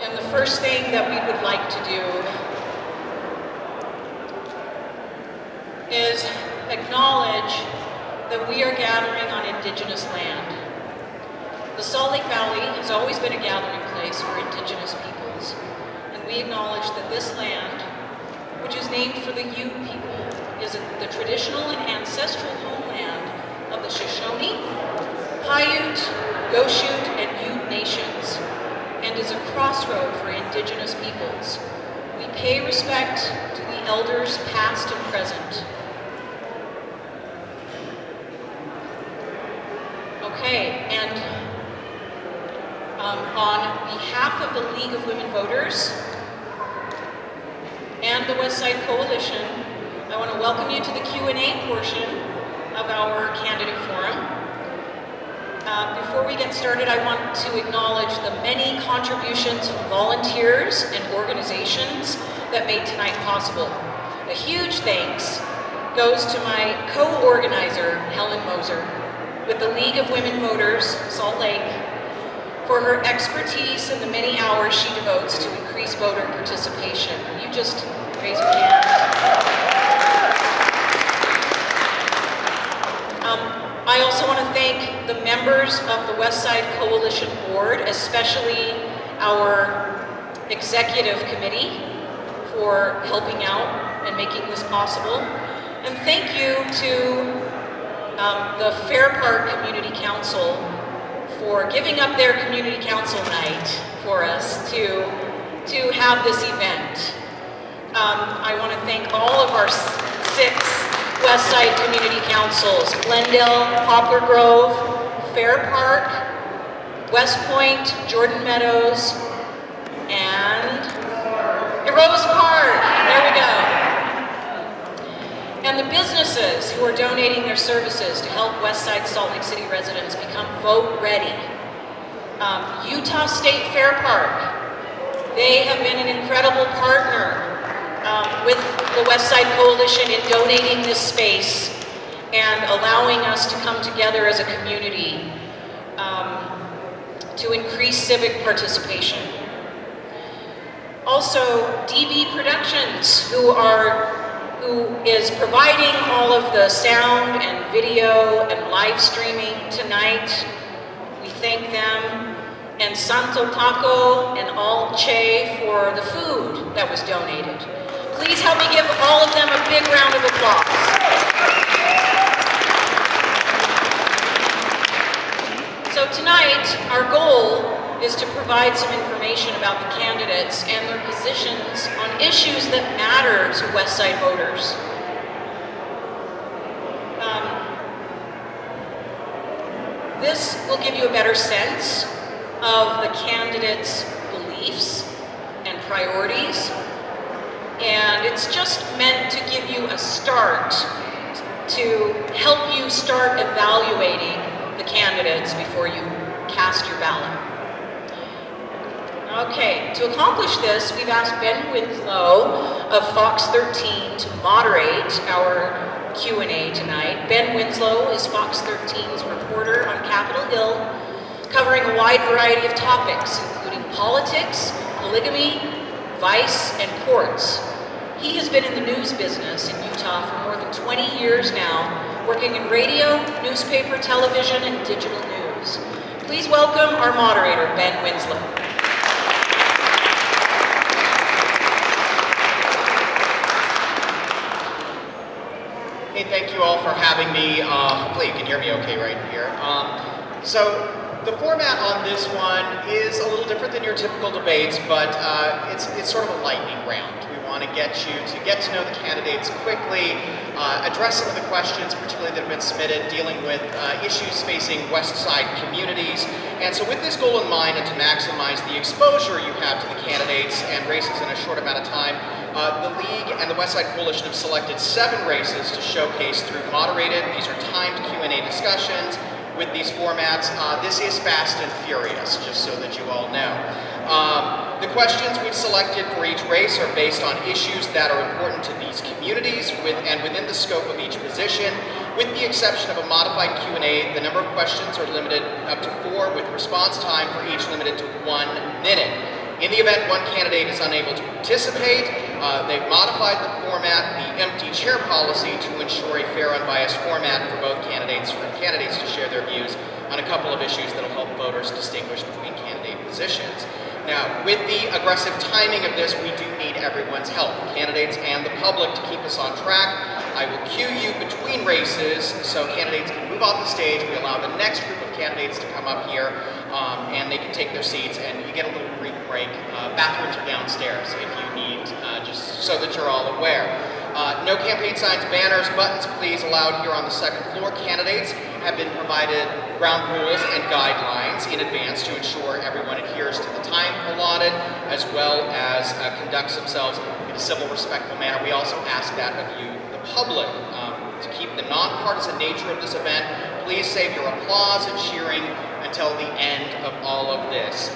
And the first thing that we would like to do is acknowledge that we are gathering on Indigenous land. The Salt Lake Valley has always been a gathering place for Indigenous peoples, and we acknowledge that this land, which is named for the Ute people, is the traditional and ancestral homeland of the Shoshone, Paiute, Goshute, and Ute nations, and is a crossroad for Indigenous peoples. We pay respect to the elders past and present. Okay, and on behalf of the League of Women Voters and the Westside Coalition, I want to welcome you to the Q&A portion of our candidate forum. Before we get started, I want to acknowledge the many contributions from volunteers and organizations that made tonight possible. A huge thanks goes to my co-organizer, Helen Moser, with the League of Women Voters, Salt Lake, for her expertise and the many hours she devotes to increase voter participation. You just raise your hand. I also want to thank the members of the Westside Coalition Board, especially our executive committee, for helping out and making this possible. And thank you to the Fairpark Community Council for giving up their community council night for us to have this event. I want to thank all of our 6 Westside Community Councils: Glendale, Poplar Grove, Fairpark, West Point, Jordan Meadows, and Rose Park. There we go. And the businesses who are donating their services to help Westside Salt Lake City residents become vote ready. Utah State Fairpark, they have been an incredible partner with the Westside Coalition in donating this space and allowing us to come together as a community to increase civic participation. Also, DB Productions, who is providing all of the sound and video and live streaming tonight. We thank them. And Santo Taco and all Chay for the food that was donated. Please help me give all of them a big round of applause. So tonight, our goal is to provide some information about the candidates and their positions on issues that matter to Westside voters. This will give you a better sense of the candidates' beliefs and priorities, and it's just meant to give you a start to help you start evaluating the candidates before you cast your ballot. Okay, to accomplish this, we've asked Ben Winslow of Fox 13 to moderate our Q&A tonight. Ben Winslow is Fox 13's reporter on Capitol Hill, covering a wide variety of topics, including politics, polygamy, vice, and courts. He has been in the news business in Utah for more than 20 years now, working in radio, newspaper, television, and digital news. Please welcome our moderator, Ben Winslow. Hey, thank you all for having me. Hopefully you can hear me okay right here. So the format on this one is a little different than your typical debates, but it's sort of a lightning round. We want to get you to get to know the candidates quickly, address some of the questions, particularly that have been submitted, dealing with issues facing Westside communities. And so with this goal in mind, and to maximize the exposure you have to the candidates and races in a short amount of time, the League and the Westside Coalition have selected 7 races to showcase through moderated, these are timed Q&A discussions with these formats. This is fast and furious, just so that you all know. The questions we've selected for each race are based on issues that are important to these communities and within the scope of each position. With the exception of a modified Q&A, the number of questions are limited up to 4, with response time for each limited to 1 minute. In the event one candidate is unable to participate, they've modified the format, the empty chair policy, to ensure a fair, unbiased format for both candidates, to share their views on a couple of issues that will help voters distinguish between candidate positions. Now, with the aggressive timing of this, we do need everyone's help, candidates and the public, to keep us on track. I will cue you between races so candidates can move off the stage. We allow the next group of candidates to come up here and they can take their seats, and you get a little brief break. Bathrooms are downstairs if you need, just so that you're all aware. No campaign signs, banners, buttons, please, allowed here on the second floor. Candidates have been provided ground rules and guidelines in advance to ensure everyone adheres to the time allotted, as well as conducts themselves in a civil, respectful manner. We also ask that of you, the public, to keep the nonpartisan nature of this event. Please save your applause and cheering until the end of all of this.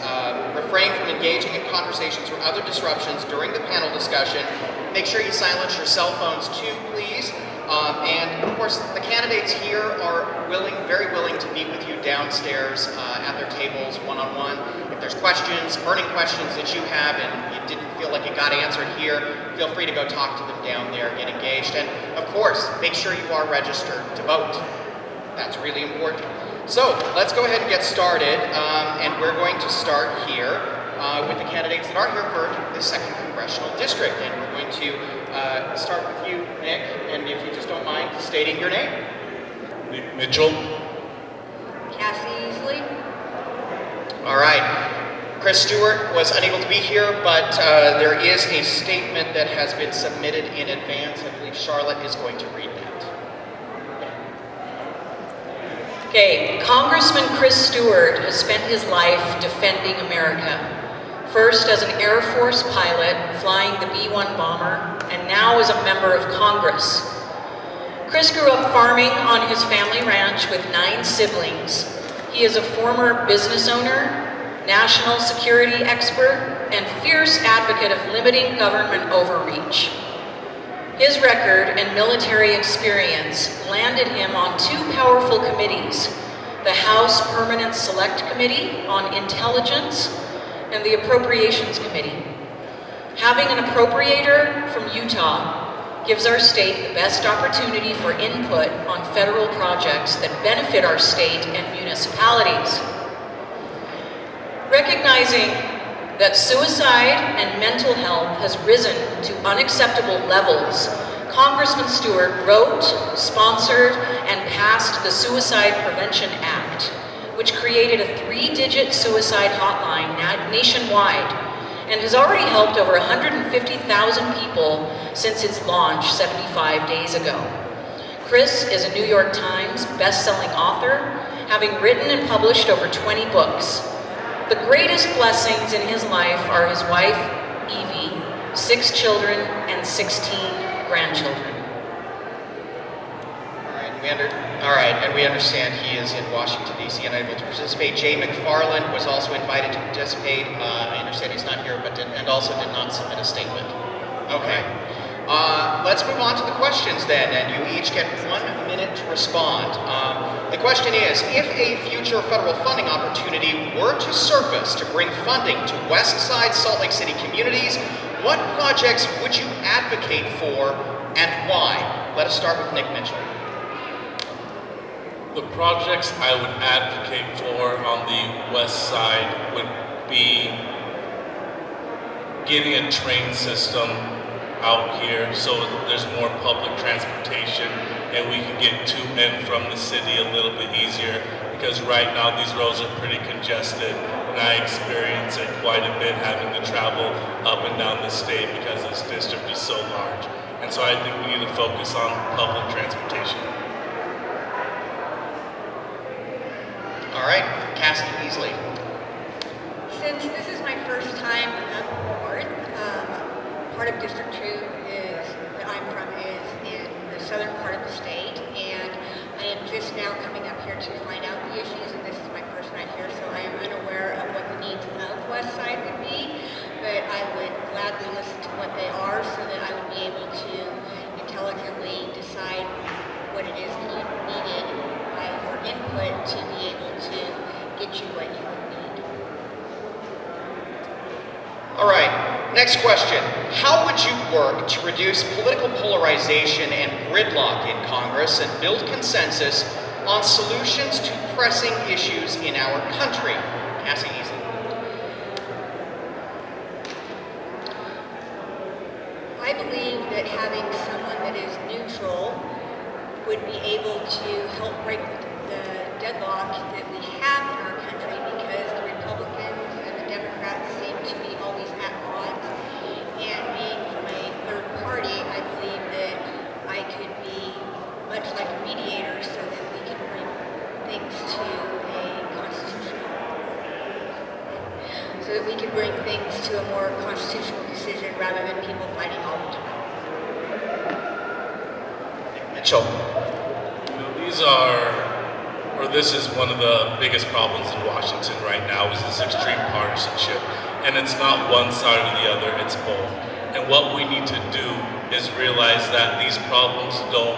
Refrain from engaging in conversations or other disruptions during the panel discussion. Make sure you silence your cell phones too, please. And of course, the candidates here are very willing to meet with you downstairs at their tables one-on-one. If there's questions, burning questions that you have and you didn't feel like it got answered here, feel free to go talk to them down there, get engaged. And of course, make sure you are registered to vote. That's really important. So let's go ahead and get started. And we're going to start here with the candidates that are here for the 2nd Congressional District. And we're going to start with you, Nick, and if you just don't mind stating your name. Nick Mitchell. Cassie EASLEY. All right. Chris Stewart was unable to be here, but there is a statement that has been submitted in advance. I believe Charlotte is going to read that. Okay, Congressman Chris Stewart has spent his life defending America. First as an Air Force pilot flying the B-1 bomber, and now as a member of Congress. Chris grew up farming on his family ranch with 9 siblings. He is a former business owner, national security expert, and fierce advocate of limiting government overreach. His record and military experience landed him on 2 powerful committees, the House Permanent Select Committee on Intelligence and the Appropriations Committee. Having an appropriator from Utah gives our state the best opportunity for input on federal projects that benefit our state and municipalities. Recognizing that suicide and mental health has risen to unacceptable levels, Congressman Stewart wrote, sponsored, and passed the Suicide Prevention Act, which created a 3-digit suicide hotline nationwide and has already helped over 150,000 people since its launch 75 days ago. Chris is a New York Times best-selling author, having written and published over 20 books. The greatest blessings in his life are his wife, Evie, 6 children, and 16 grandchildren. All right, and we understand he is in Washington, D.C. and unable to participate. Chay McFARLAND was also invited to participate. I understand he's not here, but and also did not submit a statement. Okay. Let's move on to the questions then, and you each get 1 minute to respond. The question is, if a future federal funding opportunity were to surface to bring funding to Westside Salt Lake City communities, what projects would you advocate for and why? Let us start with Nick Mitchell. The projects I would advocate for on the west side would be getting a train system out here so there's more public transportation and we can get to and from the city a little bit easier, because right now these roads are pretty congested and I experience it quite a bit having to travel up and down the state because this district is so large. And so I think we need to focus on public transportation. All right, Cassie EASLEY. Since this is my first time aboard, part of District 2 that I'm from is in the southern part of the state, and I am just now coming up here to find out the issues, and this is my first night here, so I am unaware of what the needs of West Side would be, but I would gladly listen to what they are so that I would be able to intelligently decide what it is that you needed by your input to be able to get you what you would need. All right, next question. How would you work to reduce political polarization and gridlock in Congress and build consensus on solutions to pressing issues in our country? Cassie, easy. I believe that having someone that is neutral would be able to help break the deadlock that we have in our country, because the Republicans and the Democrats seem to be always at odds. And being from a third party, I believe that I could be much like a mediator so that we can bring things to a constitutional, so that we can bring things to a more constitutional decision rather than people fighting all the time. Mitchell. This is one of the biggest problems in Washington right now, is this extreme partisanship. And it's not one side or the other, it's both. And what we need to do is realize that these problems don't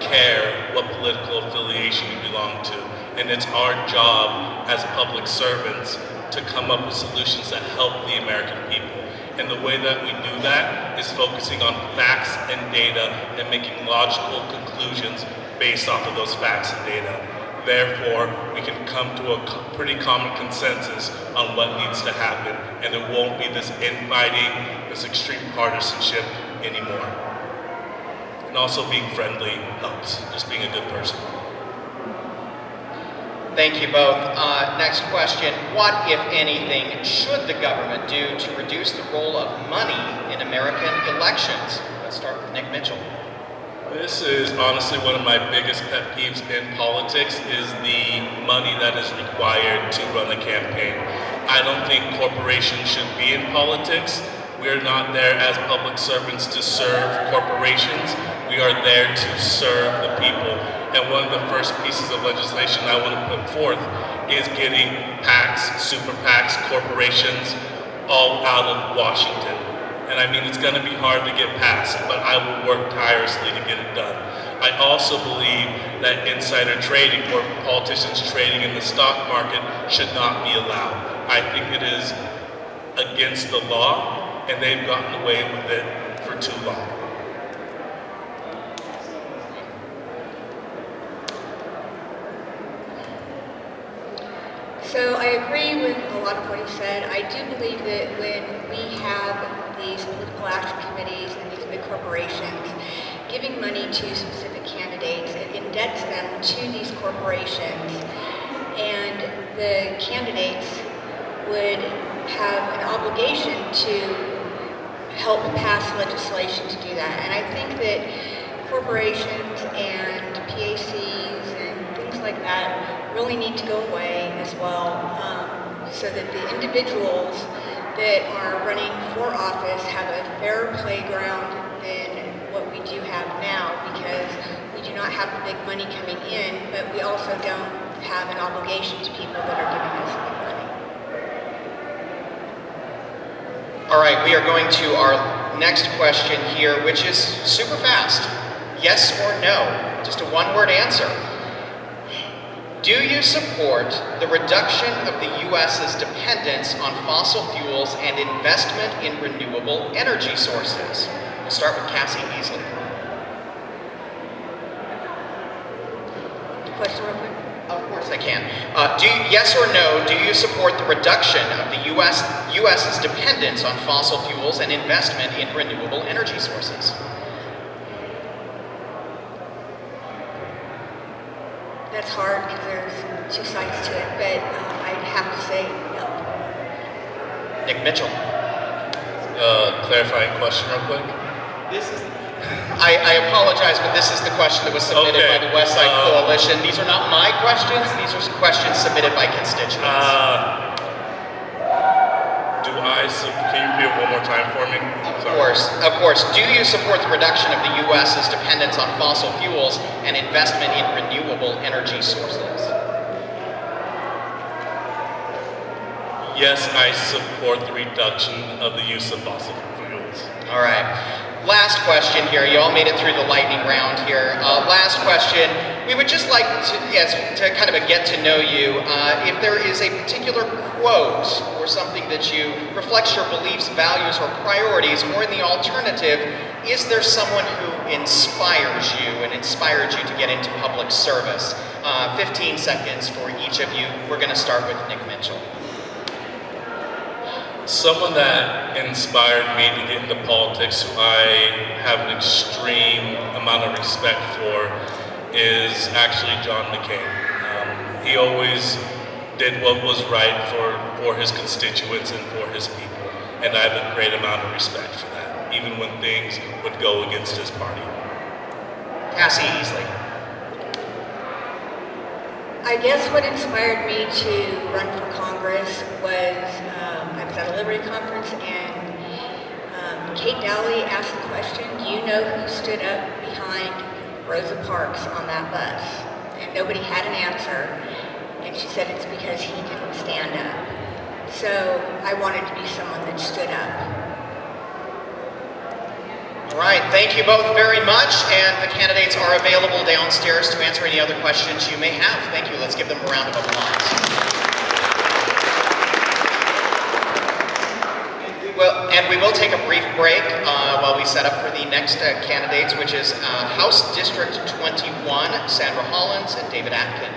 care what political affiliation you belong to. And it's our job as public servants to come up with solutions that help the American people. And the way that we do that is focusing on facts and data and making logical conclusions based off of those facts and data. Therefore, we can come to a pretty common consensus on what needs to happen, and there won't be this infighting, this extreme partisanship anymore. And also being friendly helps, just being a good person. Thank you both. Next question. What, if anything, should the government do to reduce the role of money in American elections? Let's start with Nick Mitchell. This is honestly one of my biggest pet peeves in politics, is the money that is required to run a campaign. I don't think corporations should be in politics. We're not there as public servants to serve corporations. We are there to serve the people. And one of the first pieces of legislation I want to put forth is getting PACs, super PACs, corporations, all out of Washington. And I mean, it's going to be hard to get passed, but I will work tirelessly to get it done. I also believe that insider trading, or politicians trading in the stock market, should not be allowed. I think it is against the law, and they've gotten away with it for too long. So I agree with a lot of what he said. I do believe that when we have these political action committees and these big corporations giving money to specific candidates, it indebts them to these corporations, and the candidates would have an obligation to help pass legislation to do that. And I think that corporations and PACs and things like that really need to go away as well, so that the individuals that are running for office have a fairer playground than what we do have now, because we do not have the big money coming in, but we also don't have an obligation to people that are giving us big money. All right, we are going to our next question here, which is super fast. Yes or no? Just a one-word answer. Do you support the reduction of the U.S.'s dependence on fossil fuels and investment in renewable energy sources? We'll start with Cassie EASLEY. Question real quick. Of course I can. Yes or no, do you support the reduction of the U.S.'s dependence on fossil fuels and investment in renewable energy sources? That's hard because there's two sides to it, but I'd have to say no. Nick Mitchell. Clarifying question real quick. This is. I apologize, but this is the question that was submitted by the Westside Coalition. These are not my questions. These are questions submitted by constituents. Can you repeat it one more time for me? Of course. Do you support the reduction of the U.S.'s dependence on fossil fuels and investment in renewable energy sources? Yes, I support the reduction of the use of fossil fuels. All right. Last question here. You all made it through the lightning round here. Last question. we would just like to, yes, to kind of a get to know you. If there is a particular quote or something that you reflects your beliefs, values, or priorities, or in the alternative, is there someone who inspires you and inspired you to get into public service? 15 seconds for each of you. We're going to start with Nick Mitchell. Someone that inspired me to get into politics, who I have an extreme amount of respect for, is actually John McCain. He always did what was right for his constituents and for his people, and I have a great amount of respect for that, even when things would go against his party. Cassie EASLEY. I guess what inspired me to run for Congress was I was at a Liberty conference and Kate Dowley asked the question, do you know who stood up behind Rosa Parks on that bus? And nobody had an answer. And she said it's because he didn't stand up. So I wanted to be someone that stood up. All right, thank you both very much, and the candidates are available downstairs to answer any other questions you may have. Thank you. Let's give them a round of applause. And we will take a brief break while we set up for the next candidates, which is House District 21, Sandra Hollins and David ATKIN.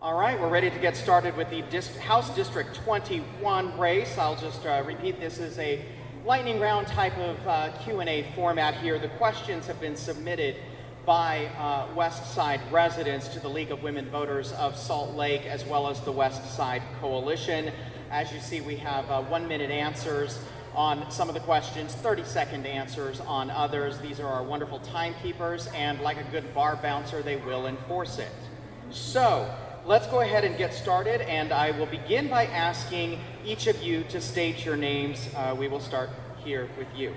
All right, we're ready to get started with the House District 21 race. I'll just repeat, this is a lightning round type of Q&A format here. The questions have been submitted by Westside residents to the League of Women Voters of Salt Lake, as well as the Westside Coalition. As you see, we have 1-minute answers on some of the questions, 30-second answers on others. These are our wonderful timekeepers, and like a good bar bouncer, they will enforce it. So, let's go ahead and get started, and I will begin by asking each of you to state your names. We will start here with you.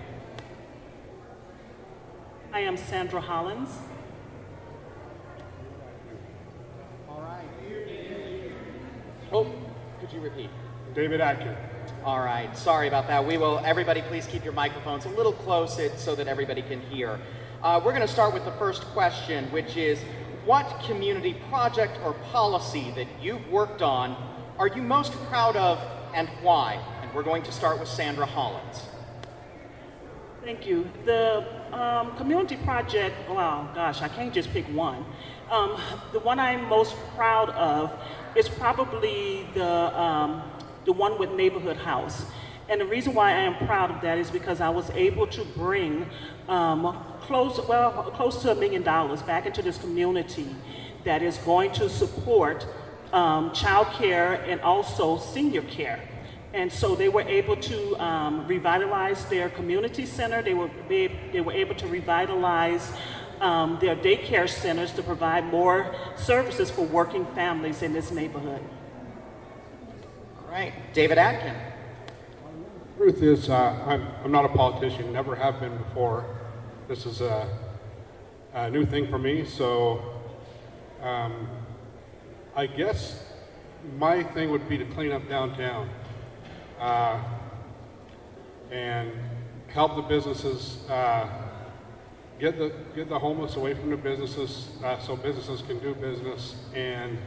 I am Sandra Hollins. All right. Oh, could you repeat? David ATKIN. All right, sorry about that. Everybody please keep your microphones a little close so that everybody can hear. We're going to start with the first question, which is, what community project or policy that you've worked on are you most proud of, and why? And we're going to start with Sandra Hollins. Thank you. The community project, wow, gosh, I can't just pick one. The one I'm most proud of is probably the one with Neighborhood House. And the reason why I am proud of that is because I was able to bring close to $1 million back into this community that is going to support child care and also senior care. And so they were able to revitalize their community center. They were able to revitalize their daycare centers to provide more services for working families in this neighborhood. All right, David ATKIN. Truth is, I'm not a politician, never have been before. This is a new thing for me, so I guess my thing would be to clean up downtown and help the businesses, get the homeless away from the businesses so businesses can do business, and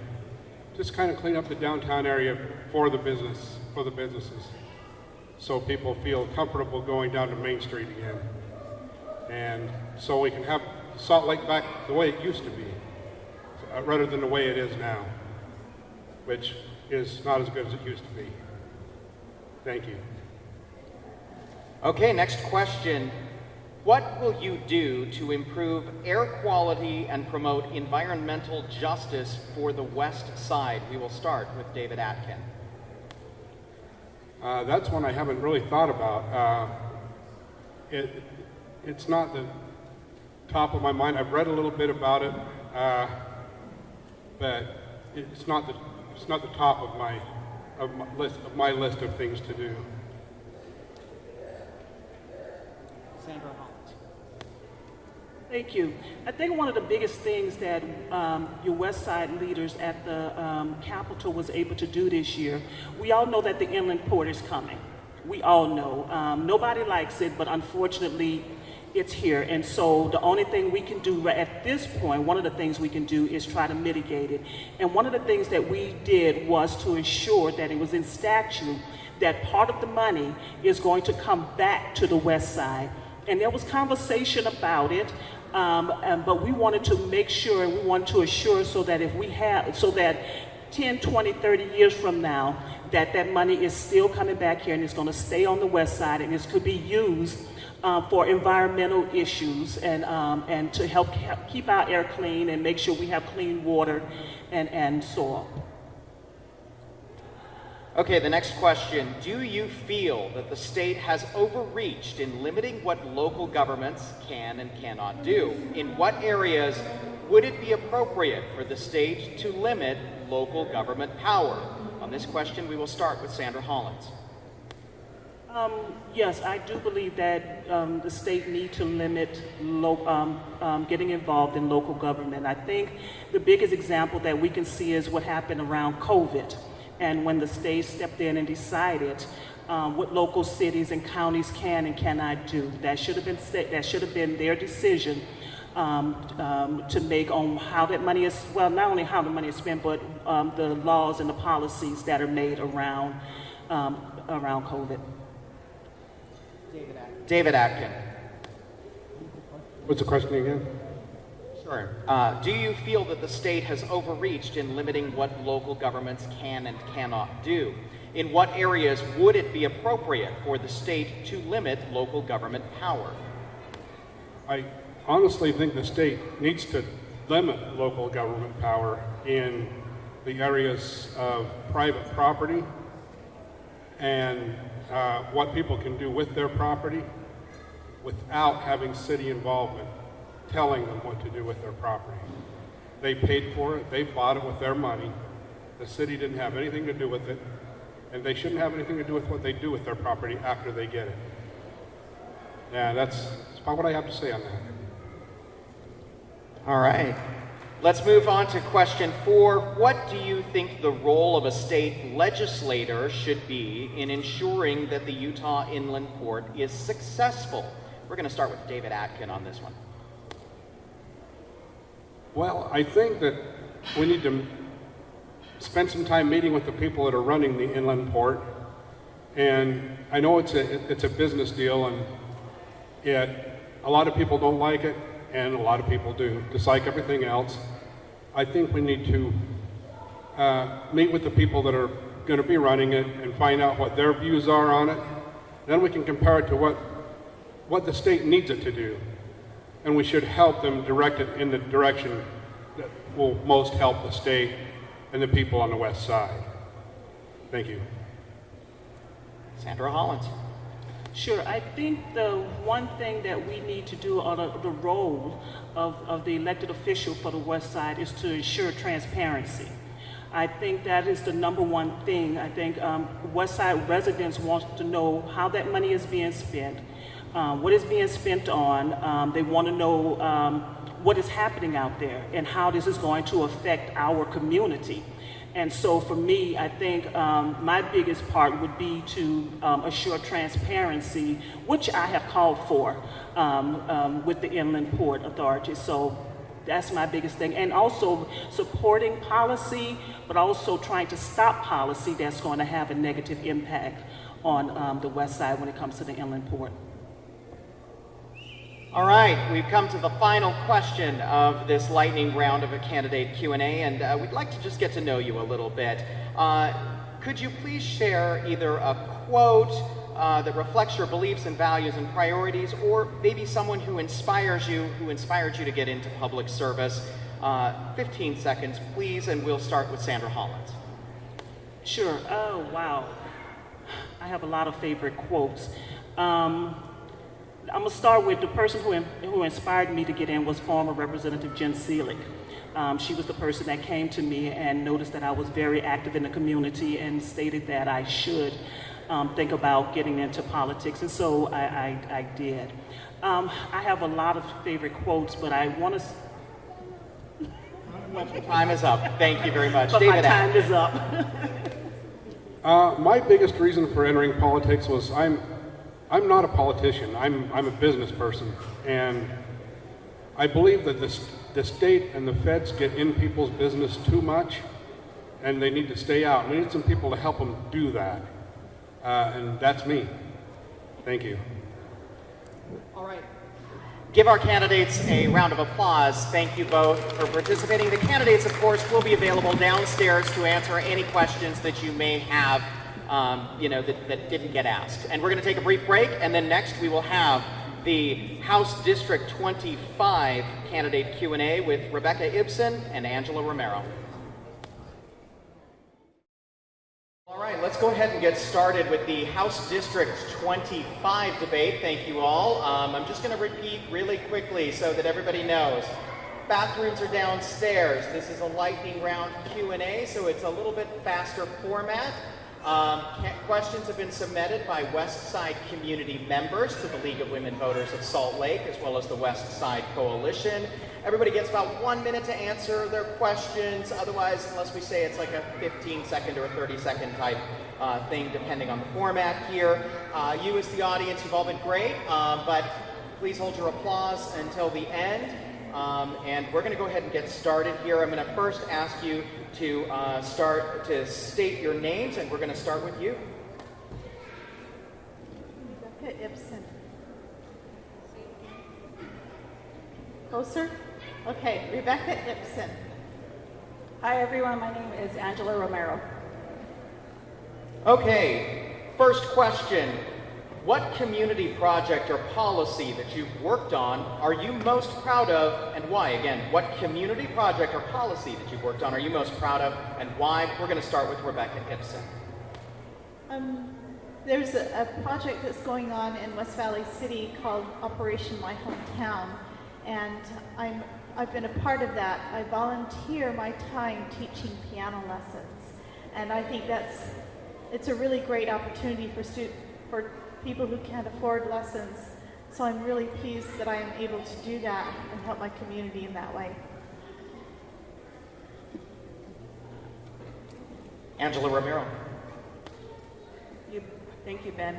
just kind of clean up the downtown area for the businesses, so people feel comfortable going down to Main Street again. And so we can have Salt Lake back the way it used to be, rather than the way it is now, which is not as good as it used to be. Thank you. Okay, next question. What will you do to improve air quality and promote environmental justice for the West Side? We will start with David ATKIN. That's one I haven't really thought about. It's not the top of my mind. I've read a little bit about it, but it's not the top of my list of things to do. Sandra Hollins. Thank you. I think one of the biggest things that your West Side leaders at the Capitol was able to do this year, we all know that the inland port is coming. we all know. Nobody likes it, but unfortunately, it's here. And so the only thing we can do at this point, one of the things we can do is try to mitigate it. And one of the things that we did was to ensure that it was in statute that part of the money is going to come back to the West Side. And there was conversation about it, but we wanted to make sure, we wanted to assure so that if we have, so that 10, 20, 30 years from now, that money is still coming back here and it's going to stay on the West Side and it could be used for environmental issues and to help keep our air clean and make sure we have clean water and soil. Okay, the next question. Do you feel that the state has overreached in limiting what local governments can and cannot do? In what areas would it be appropriate for the state to limit local government power? On this question, we will start with Sandra Hollins. Yes, I do believe that the state needs to limit getting involved in local government. I think the biggest example that we can see is what happened around COVID. And when the state stepped in and decided what local cities and counties can and cannot do, that should have been their decision to make on how that money is, well, not only how the money is spent, but the laws and the policies that are made around COVID. David Atkin. What's the question again? Sure. Do you feel that the state has overreached in limiting what local governments can and cannot do? In what areas would it be appropriate for the state to limit local government power? I honestly think the state needs to limit local government power in the areas of private property and what people can do with their property without having city involvement telling them what to do with their property. They paid for it, they bought it with their money, the city didn't have anything to do with it, and they shouldn't have anything to do with what they do with their property after they get it. Yeah, that's about what I have to say on that. All right. Let's move on to question 4. What do you think the role of a state legislator should be in ensuring that the Utah Inland Port is successful? We're going to start with David Atkin on this one. Well, I think that we need to spend some time meeting with the people that are running the inland port. And I know it's a business deal, and yet a lot of people don't like it, and a lot of people do, just like everything else. I think we need to meet with the people that are going to be running it and find out what their views are on it. Then we can compare it to what the state needs it to do. And we should help them direct it in the direction that will most help the state and the people on the West Side. Thank you. Sandra Hollins. Sure. I think the one thing that we need to do on the role of the elected official for the West Side is to ensure transparency. I think that is the number one thing. I think West Side residents want to know how that money is being spent, what is being spent on. They want to know what is happening out there and how this is going to affect our community. And so for me, I think my biggest part would be to assure transparency, which I have called for with the Inland Port Authority. So that's my biggest thing. And also supporting policy, but also trying to stop policy that's going to have a negative impact on the West Side when it comes to the Inland Port. All right, we've come to the final question of this lightning round of a candidate Q&A, and we'd like to just get to know you a little bit. Could you please share either a quote that reflects your beliefs and values and priorities, or maybe someone who inspired you to get into public service? 15 seconds, please, and we'll start with Sandra Hollins. Sure. Oh, wow. I have a lot of favorite quotes. I'm going to start with the person who inspired me to get in was former Representative Jen Seelig. She was the person that came to me and noticed that I was very active in the community and stated that I should think about getting into politics, and so I did. I have a lot of favorite quotes, but I want to... Time is up. Thank you very much. But David my time is up. My biggest reason for entering politics was I'm not a politician. I'm a business person, and I believe that the state and the feds get in people's business too much, and they need to stay out. We need some people to help them do that, and that's me. Thank you. All right. Give our candidates a round of applause. Thank you both for participating. The candidates, of course, will be available downstairs to answer any questions that you may have, that didn't get asked. And we're going to take a brief break, and then next we will have the House District 25 candidate Q&A with Rebecca Ibsen and Angela Romero. All right, let's go ahead and get started with the House District 25 debate. Thank you all. I'm just going to repeat really quickly so that everybody knows. Bathrooms are downstairs. This is a lightning round Q&A, so it's a little bit faster format. Questions have been submitted by Westside community members to the League of Women Voters of Salt Lake, as well as the Westside Coalition. Everybody gets about 1 minute to answer their questions. Otherwise, unless we say it's like a 15-second or a 30-second type thing, depending on the format here. You as the audience, you've all been great, but please hold your applause until the end. And we're going to go ahead and get started here. I'm going to first ask you to start to state your names, and we're going to start with you. Rebecca Ibsen. Closer? Okay, Rebecca Ibsen. Hi everyone, my name is Angela Romero. Okay, first question. What community project or policy that you've worked on are you most proud of, and why? Again, what community project or policy that you've worked on are you most proud of, and why? We're going to start with Rebecca Ibsen. There's a project that's going on in West Valley City called Operation My Hometown, and I've been a part of that. I volunteer my time teaching piano lessons, and I think it's a really great opportunity for people who can't afford lessons. So I'm really pleased that I am able to do that and help my community in that way. Angela Romero. Thank you, Ben.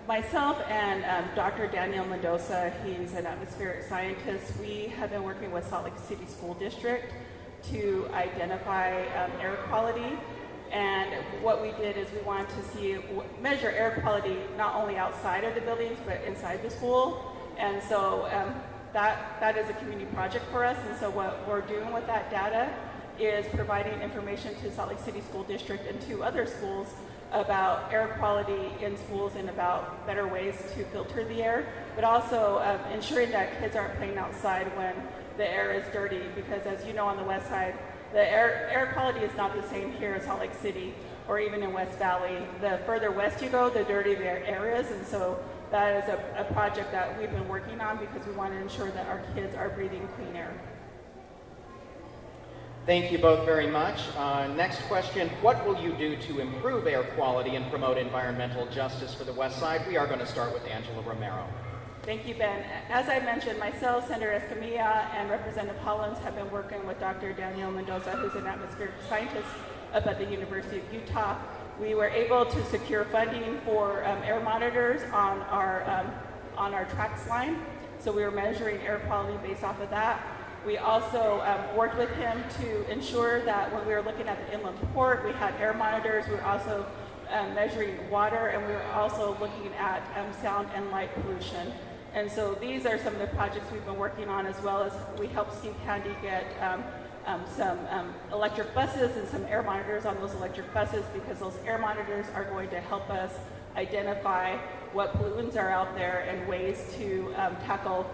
Myself and Dr. Daniel Mendoza, he's an atmospheric scientist, we have been working with Salt Lake City School District to identify air quality. And what we did is we wanted to measure air quality not only outside of the buildings, but inside the school. And so that is a community project for us. And so what we're doing with that data is providing information to Salt Lake City School District and to other schools about air quality in schools and about better ways to filter the air, but also ensuring that kids aren't playing outside when the air is dirty, because as you know, on the west side, the air quality is not the same here in Salt Lake City or even in West Valley. The further west you go, the dirtier the air is, and so that is a project that we've been working on because we want to ensure that our kids are breathing clean air. Thank you both very much. Next question, what will you do to improve air quality and promote environmental justice for the West Side? We are going to start with Angela Romero. Thank you, Ben. As I mentioned, myself, Senator Escamilla, and Representative Hollins have been working with Dr. Daniel Mendoza, who's an atmospheric scientist up at the University of Utah. We were able to secure funding for air monitors on our tracks line. So we were measuring air quality based off of that. We also worked with him to ensure that when we were looking at the inland port, we had air monitors. We were also measuring water, and we were also looking at sound and light pollution. And so these are some of the projects we've been working on, as well as we helped Steve Candy get some electric buses and some air monitors on those electric buses, because those air monitors are going to help us identify what pollutants are out there and ways to tackle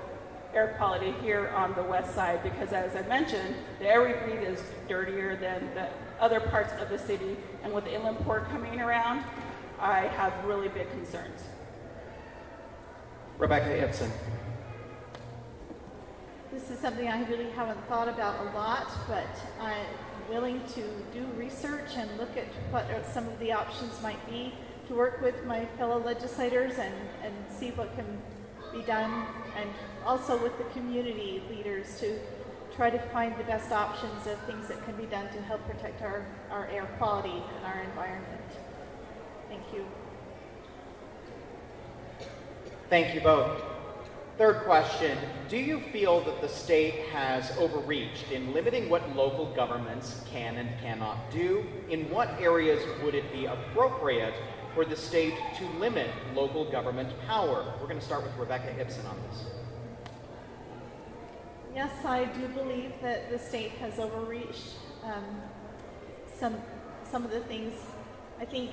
air quality here on the west side, because as I mentioned, the air we breathe is dirtier than the other parts of the city, and with the inland port coming around, I have really big concerns. Rebecca Ibsen. This is something I really haven't thought about a lot, but I'm willing to do research and look at what some of the options might be to work with my fellow legislators and see what can be done, and also with the community leaders to try to find the best options of things that can be done to help protect our air quality and our environment. Thank you. Thank you both. Third question, do you feel that the state has overreached in limiting what local governments can and cannot do? In what areas would it be appropriate for the state to limit local government power? We're going to start with Rebecca IPSON on this. Yes, I do believe that the state has overreached some of the things. I think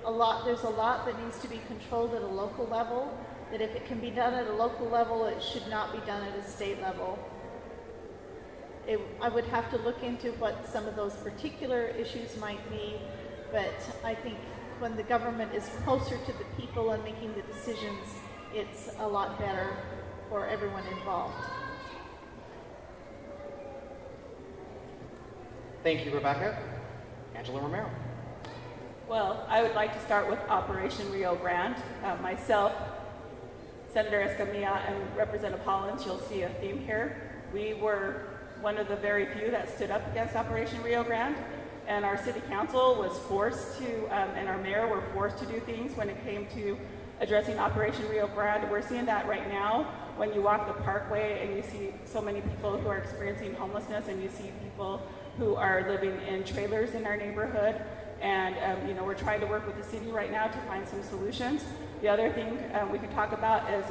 there's a lot that needs to be controlled at a local level, that if it can be done at a local level, it should not be done at a state level. I would have to look into what some of those particular issues might be, but I think when the government is closer to the people and making the decisions, it's a lot better for everyone involved. Thank you, Rebecca. Angela Romero. Well, I would like to start with Operation Rio Grande. Myself, Senator Escamilla, and Representative Hollins, you'll see a theme here. We were one of the very few that stood up against Operation Rio Grande, and our city council was forced to, and our mayor were forced to do things when it came to addressing Operation Rio Grande. We're seeing that right now when you walk the parkway and you see so many people who are experiencing homelessness, and you see people who are living in trailers in our neighborhood. And we're trying to work with the city right now to find some solutions. The other thing we can talk about is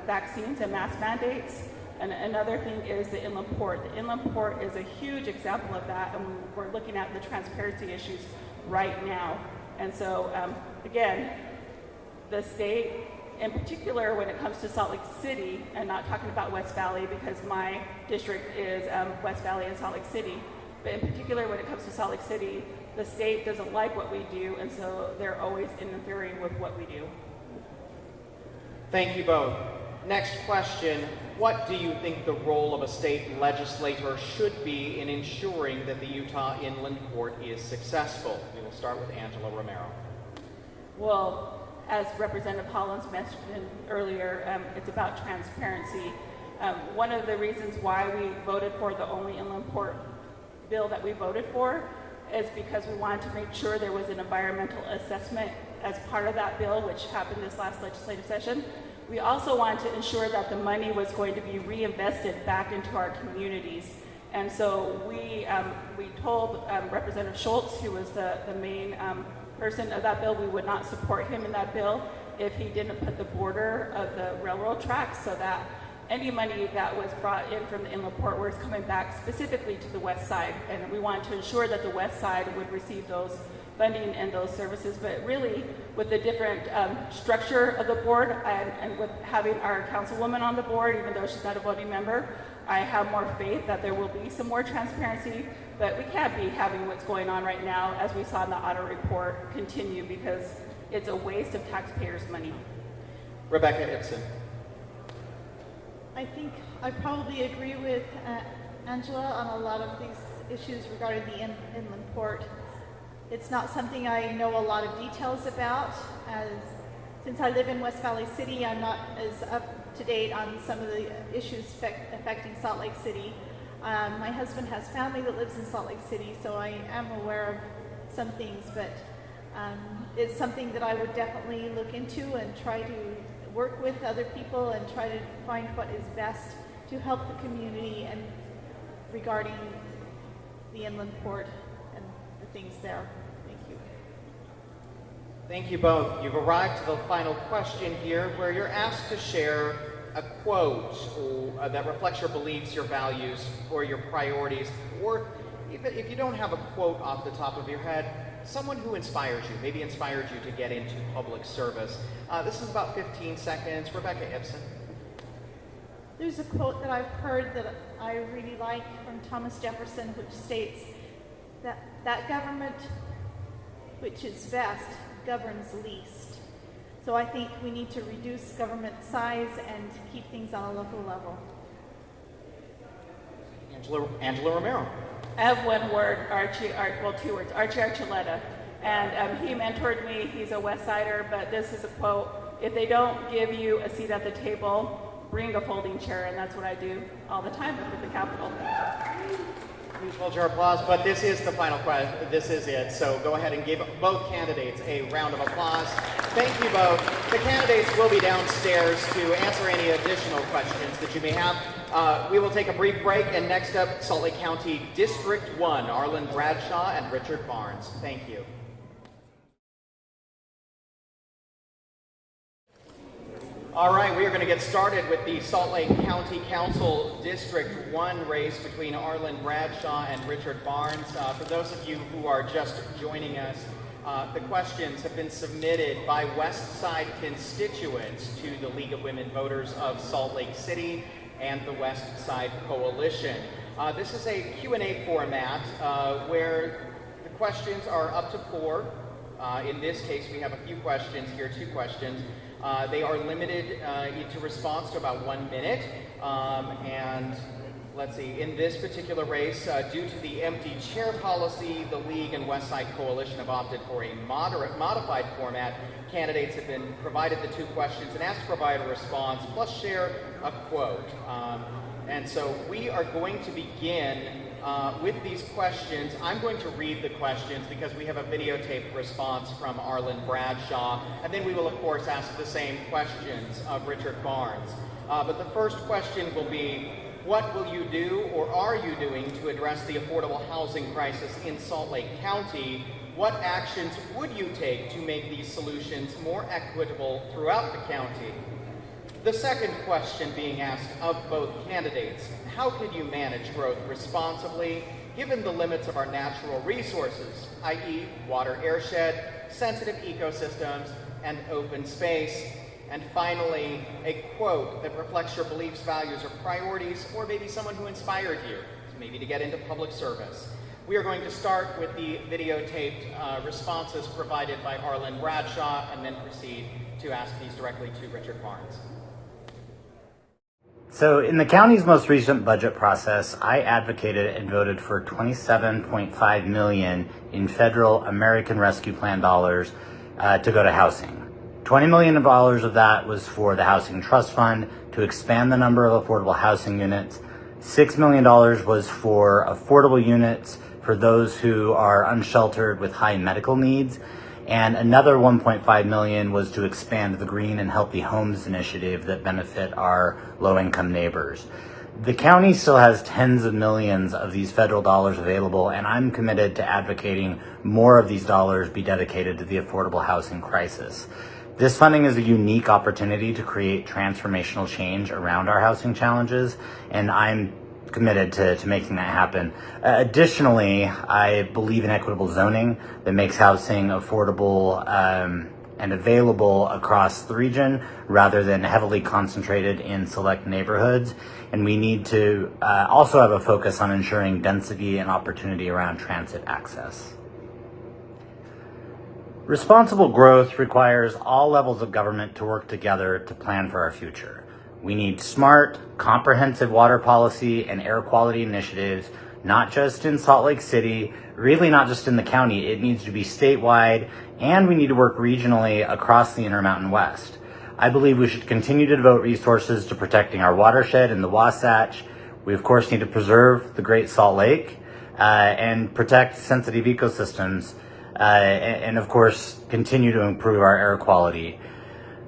vaccines and mask mandates. And another thing is the inland port. The inland port is a huge example of that, and we're looking at the transparency issues right now. And so, again, the state, in particular when it comes to Salt Lake City, and not talking about West Valley because my district is West Valley and Salt Lake City, but in particular when it comes to Salt Lake City, the state doesn't like what we do, and so they're always interfering with what we do. Thank you both. Next question, what do you think the role of a state legislator should be in ensuring that the Utah Inland Port is successful? We will start with Angela Romero. Well, as Representative Hollins mentioned earlier, it's about transparency. One of the reasons why we voted for the only inland port bill that we voted for is because we wanted to make sure there was an environmental assessment as part of that bill, which happened this last legislative session. We also wanted to ensure that the money was going to be reinvested back into our communities. And so we told Representative Schultz, who was the main person of that bill, we would not support him in that bill if he didn't put the border of the railroad tracks, so that any money that was brought in from the inland port was coming back specifically to the west side. And we wanted to ensure that the west side would receive those funding and those services. But really, with the different structure of the board and with having our councilwoman on the board, even though she's not a voting member, I have more faith that there will be some more transparency. But we can't be having what's going on right now, as we saw in the audit report, continue, because it's a waste of taxpayers' money. Rebecca IPSON. I think I probably agree with Angela on a lot of these issues regarding the inland port. It's not something I know a lot of details about. Since I live in West Valley City, I'm not as up to date on some of the issues affecting Salt Lake City. My husband has family that lives in Salt Lake City, so I am aware of some things, but it's something that I would definitely look into and try to work with other people and try to find what is best to help the community and regarding the inland port and the things there. Thank you. Thank you both. You've arrived to the final question here, where you're asked to share a quote that reflects your beliefs, your values, or your priorities, or even if you don't have a quote off the top of your head, someone who inspires you, maybe inspired you to get into public service. This is about 15 seconds. Rebecca IPSON. There's a quote that I've heard that I really like from Thomas Jefferson, which states that government which is best governs least. So I think we need to reduce government size and keep things on a local level. Angela Romero. I have one word, two words, Archie Archuleta. And he mentored me, he's a Westsider, but this is a quote: if they don't give you a seat at the table, bring a folding chair, and that's what I do all the time up at the Capitol. Hold your applause, but this is the final question. This is it. So go ahead and give both candidates a round of applause. Thank you both. The candidates will be downstairs to answer any additional questions that you may have. We will take a brief break, and next up, Salt Lake County District 1, ARLYN Bradshaw and Richard Barnes. Thank you. All right, we are going to get started with the Salt Lake County Council District 1 race between ARLYN Bradshaw and Richard Barnes. For those of you who are just joining us, the questions have been submitted by Westside constituents to the League of Women Voters of Salt Lake City and the Westside Coalition. This is a Q&A format where the questions are up to 4. In this case, we have a few questions here, 2 questions. They are limited to response to about 1 minute. And let's see, in this particular race, due to the empty chair policy, the League and Westside Coalition have opted for a modified format. Candidates have been provided the 2 questions and asked to provide a response, plus share a quote. And so we are going to begin with these questions. I'm going to read the questions because we have a videotaped response from ARLYN Bradshaw, and then we will, of course, ask the same questions of Richard Barnes. But the first question will be, what will you do or are you doing to address the affordable housing crisis in Salt Lake County? What actions would you take to make these solutions more equitable throughout the county? The second question being asked of both candidates, how could you manage growth responsibly given the limits of our natural resources, i.e. water, airshed, sensitive ecosystems, and open space? And finally, a quote that reflects your beliefs, values, or priorities, or maybe someone who inspired you, maybe to get into public service. We are going to start with the videotaped responses provided by ARLYN Bradshaw and then proceed to ask these directly to Richard Barnes. So in the county's most recent budget process, I advocated and voted for $27.5 million in federal American Rescue Plan dollars to go to housing. $20 million of that was for the Housing Trust Fund to expand the number of affordable housing units. $6 million was for affordable units for those who are unsheltered with high medical needs. And another $1.5 million was to expand the Green and Healthy Homes initiative that benefit our low-income neighbors. The county still has tens of millions of these federal dollars available, and I'm committed to advocating more of these dollars be dedicated to the affordable housing crisis. This funding is a unique opportunity to create transformational change around our housing challenges, and I'm committed to making that happen. Additionally, I believe in equitable zoning that makes housing affordable and available across the region rather than heavily concentrated in select neighborhoods. And we need to also have a focus on ensuring density and opportunity around transit access. Responsible growth requires all levels of government to work together to plan for our future. We need smart, comprehensive water policy and air quality initiatives, not just in Salt Lake City, really not just in the county. It needs to be statewide, and we need to work regionally across the Intermountain West. I believe we should continue to devote resources to protecting our watershed in the Wasatch. We, of course, need to preserve the Great Salt Lake and protect sensitive ecosystems, and, of course, continue to improve our air quality.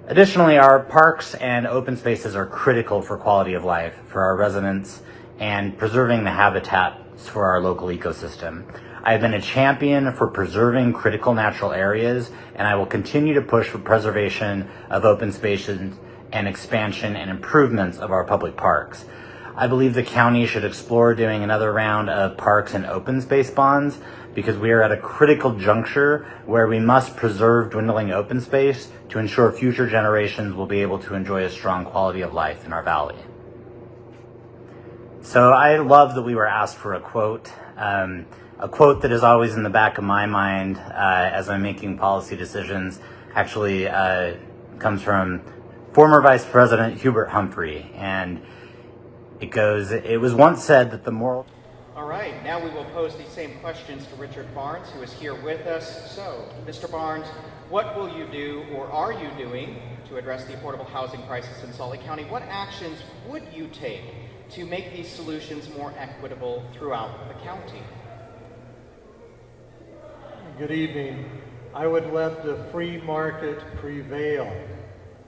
Additionally, our parks and open spaces are critical for quality of life for our residents and preserving the habitats for our local ecosystem. I've been a champion for preserving critical natural areas, and I will continue to push for preservation of open spaces and expansion and improvements of our public parks. I believe the county should explore doing another round of parks and open space bonds because we are at a critical juncture where we must preserve dwindling open space to ensure future generations will be able to enjoy a strong quality of life in our valley. So I love that we were asked for a quote that is always in the back of my mind as I'm making policy decisions. Actually comes from former Vice President Hubert Humphrey, and it goes, "It was once said that the moral..." All right, now we will pose these same questions to Richard Barnes, who is here with us. So, Mr. Barnes, what will you do or are you doing to address the affordable housing crisis in Salt Lake County? What actions would you take to make these solutions more equitable throughout the county? Good evening. I would let the free market prevail.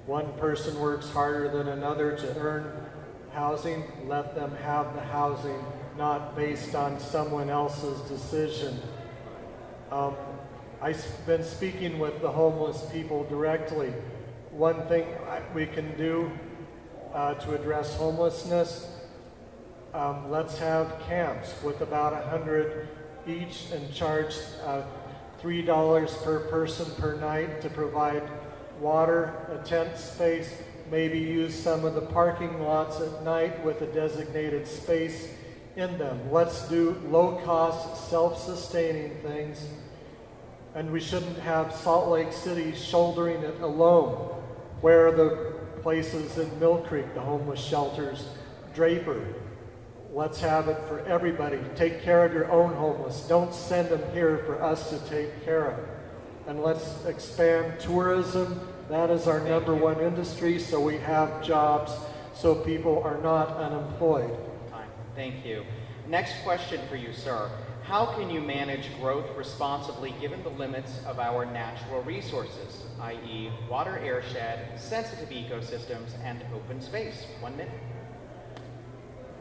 One person works harder than another to earn housing, let them have the housing, not based on someone else's decision. I've been speaking with the homeless people directly. One thing we can do to address homelessness, let's have camps with about 100 each and charge $3 per person per night to provide water, a tent space, maybe use some of the parking lots at night with a designated space in them. Let's do low-cost, self-sustaining things, and we shouldn't have Salt Lake City shouldering it alone. Where are the places in Mill Creek, the homeless shelters, Draper? Let's have it for everybody. Take care of your own homeless. Don't send them here for us to take care of. And let's expand tourism. That is our #1 industry, so we have jobs, so people are not unemployed. Thank you. Next question for you, sir. How can you manage growth responsibly given the limits of our natural resources, i.e. water, airshed, sensitive ecosystems, and open space? 1 minute.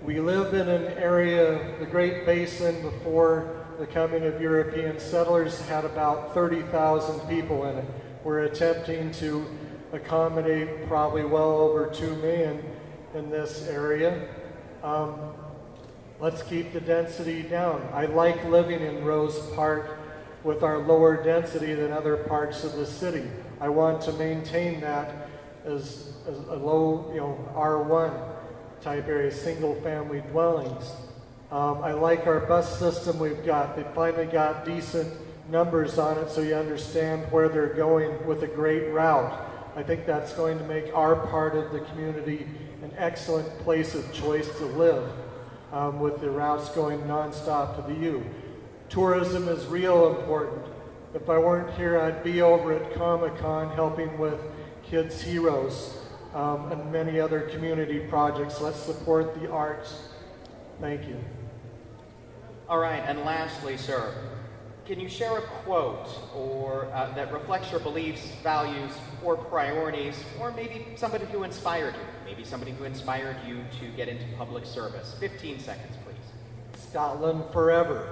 We live in an area, the Great Basin, before the coming of European settlers, had about 30,000 people in it. We're attempting to accommodate probably well over 2 million in this area. Let's keep the density down. I like living in Rose Park with our lower density than other parts of the city. I want to maintain that as a low, R1 type area, single family dwellings. I like our bus system we've got. They finally got decent numbers on it so you understand where they're going with a great route. I think that's going to make our part of the community an excellent place of choice to live, with the routes going nonstop to the U. Tourism is real important. If I weren't here, I'd be over at Comic-Con helping with Kids Heroes and many other community projects. Let's support the arts. Thank you. All right, and lastly, sir, can you share a quote or that reflects your beliefs, values, or priorities, or maybe somebody who inspired you? Maybe somebody who inspired you to get into public service. 15 seconds, please. Scotland forever.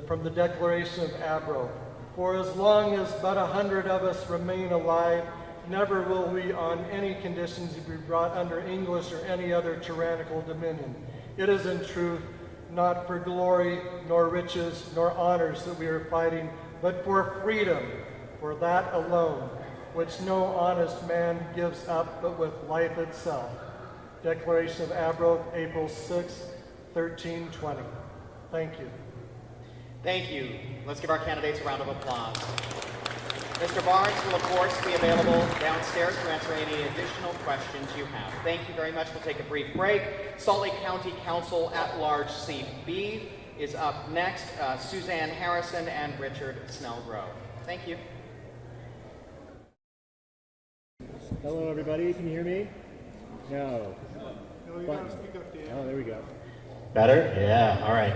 From the Declaration of Abro. For as long as but 100 of us remain alive, never will we on any conditions be brought under English or any other tyrannical dominion. It is in truth not for glory, nor riches, nor honors that we are fighting, but for freedom, for that alone, which no honest man gives up but with life itself. Declaration of Abro, April 6, 1320. Thank you. Thank you. Let's give our candidates a round of applause. Mr. Barnes will, of course, be available downstairs to answer any additional questions you have. Thank you very much. We'll take a brief break. Salt Lake County Council at-large CB is up next. Suzanne Harrison and Richard Snellgrove. Thank you. Hello, everybody. Can you hear me? No. Oh, there we go. Better? Yeah, all right.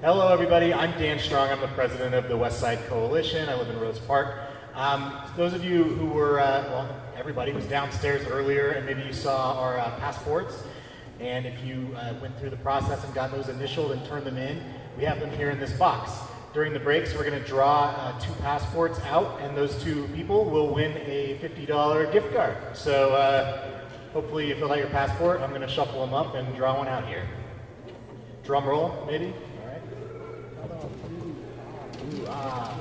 Hello, everybody. I'm Dan Strong. I'm the president of the Westside Coalition. I live in Rose Park. Those of you who were, well, everybody was downstairs earlier, and maybe you saw our passports. And if you went through the process and got those initialed and turned them in, we have them here in this box. During the breaks, we're going to draw 2 passports out, and those 2 people will win a $50 gift card. So hopefully you fill out your passport. I'm going to shuffle them up and draw one out here. Drum roll, maybe? All right. Ooh, ah.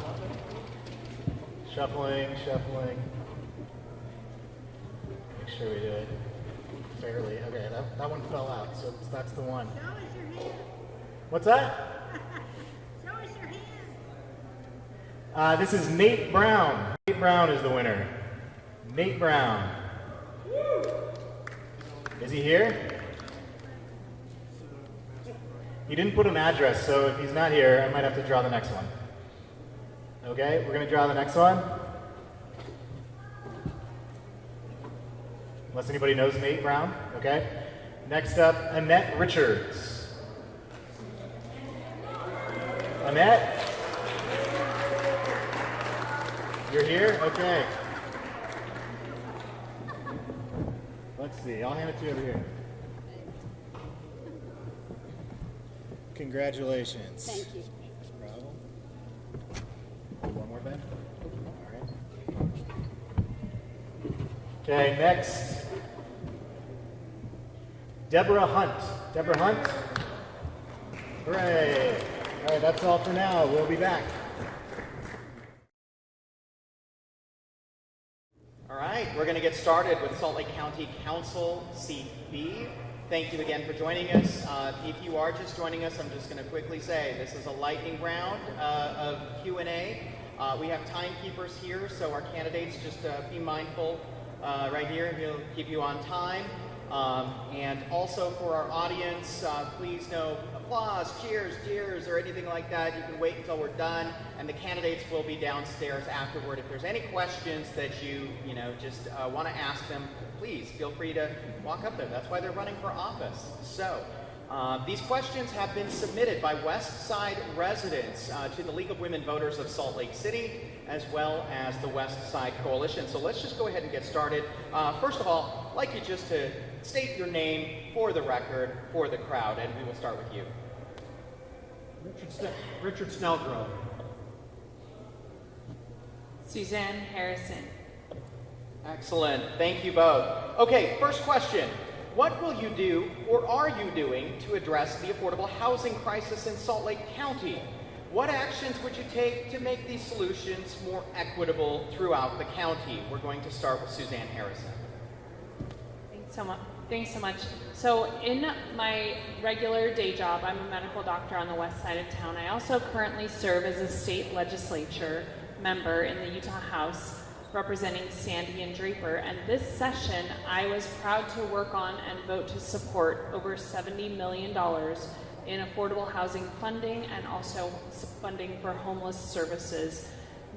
Shuffling, shuffling. Make sure we do it fairly. Okay, that one fell out, so that's the one. Show us your hand. What's that? Show us your hand. This is Nate Brown. Nate Brown is the winner. Nate Brown. Is he here? He didn't put an address, so if he's not here, I might have to draw the next one. Okay, we're going to draw the next one. Unless anybody knows Nate Brown, okay? Next up, Annette Richards. Annette? You're here? Okay. Let's see, I'll hand it to you over here. Congratulations. Thank you. No problem. One more, Ben? All right. Okay, next. Deborah Hunt. Deborah Hunt? Hooray. All right, that's all for now. We'll be back. All right, we're going to get started with Salt Lake County Council Seat B. Thank you again for joining us. If you are just joining us, I'm just going to quickly say this is a lightning round of Q&A. We have timekeepers here, so our candidates just be mindful right here, and we'll keep you on time. And also for our audience, please no applause, cheers, jeers, or anything like that. You can wait until we're done, and the candidates will be downstairs afterward. If there's any questions that you just want to ask them, please feel free to walk up there. That's why they're running for office. So these questions have been submitted by Westside residents to the League of Women Voters of Salt Lake City, as well as the Westside Coalition. So let's just go ahead and get started. First of all, I'd like you just to state your name for the record, for the crowd, and we will start with you. Richard Snellgrove. Suzanne Harrison. Excellent. Thank you both. Okay, first question. What will you do, or are you doing, to address the affordable housing crisis in Salt Lake County? What actions would you take to make these solutions more equitable throughout the county? We're going to start with Suzanne Harrison. Thanks so much. So in my regular day job, I'm a medical doctor on the west side of town. I also currently serve as a state legislature member in the Utah House representing Sandy and Draper. And this session, I was proud to work on and vote to support over $70 million in affordable housing funding and also funding for homeless services.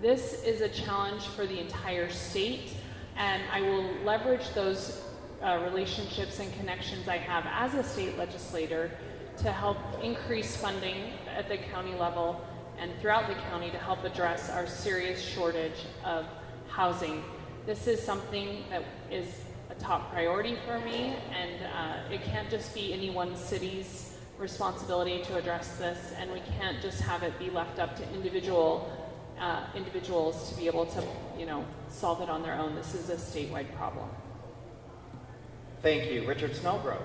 This is a challenge for the entire state, and I will leverage those relationships and connections I have as a state legislator to help increase funding at the county level and throughout the county to help address our serious shortage of housing. This is something that is a top priority for me, and it can't just be any one city's responsibility to address this, and we can't just have it be left up to individuals to be able to, solve it on their own. This is a statewide problem. Thank you. Richard Snellgrove.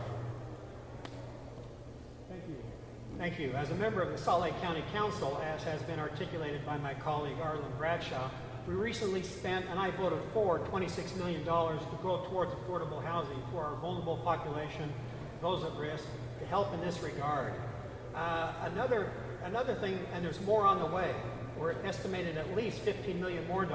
Thank you. As a member of the Salt Lake County Council, as has been articulated by my colleague ARLYN Bradshaw, we recently spent, and I voted for, $26 million to go towards affordable housing for our vulnerable population, those at risk, to help in this regard. Another thing, and there's more on the way, we're estimated at least $15 million more,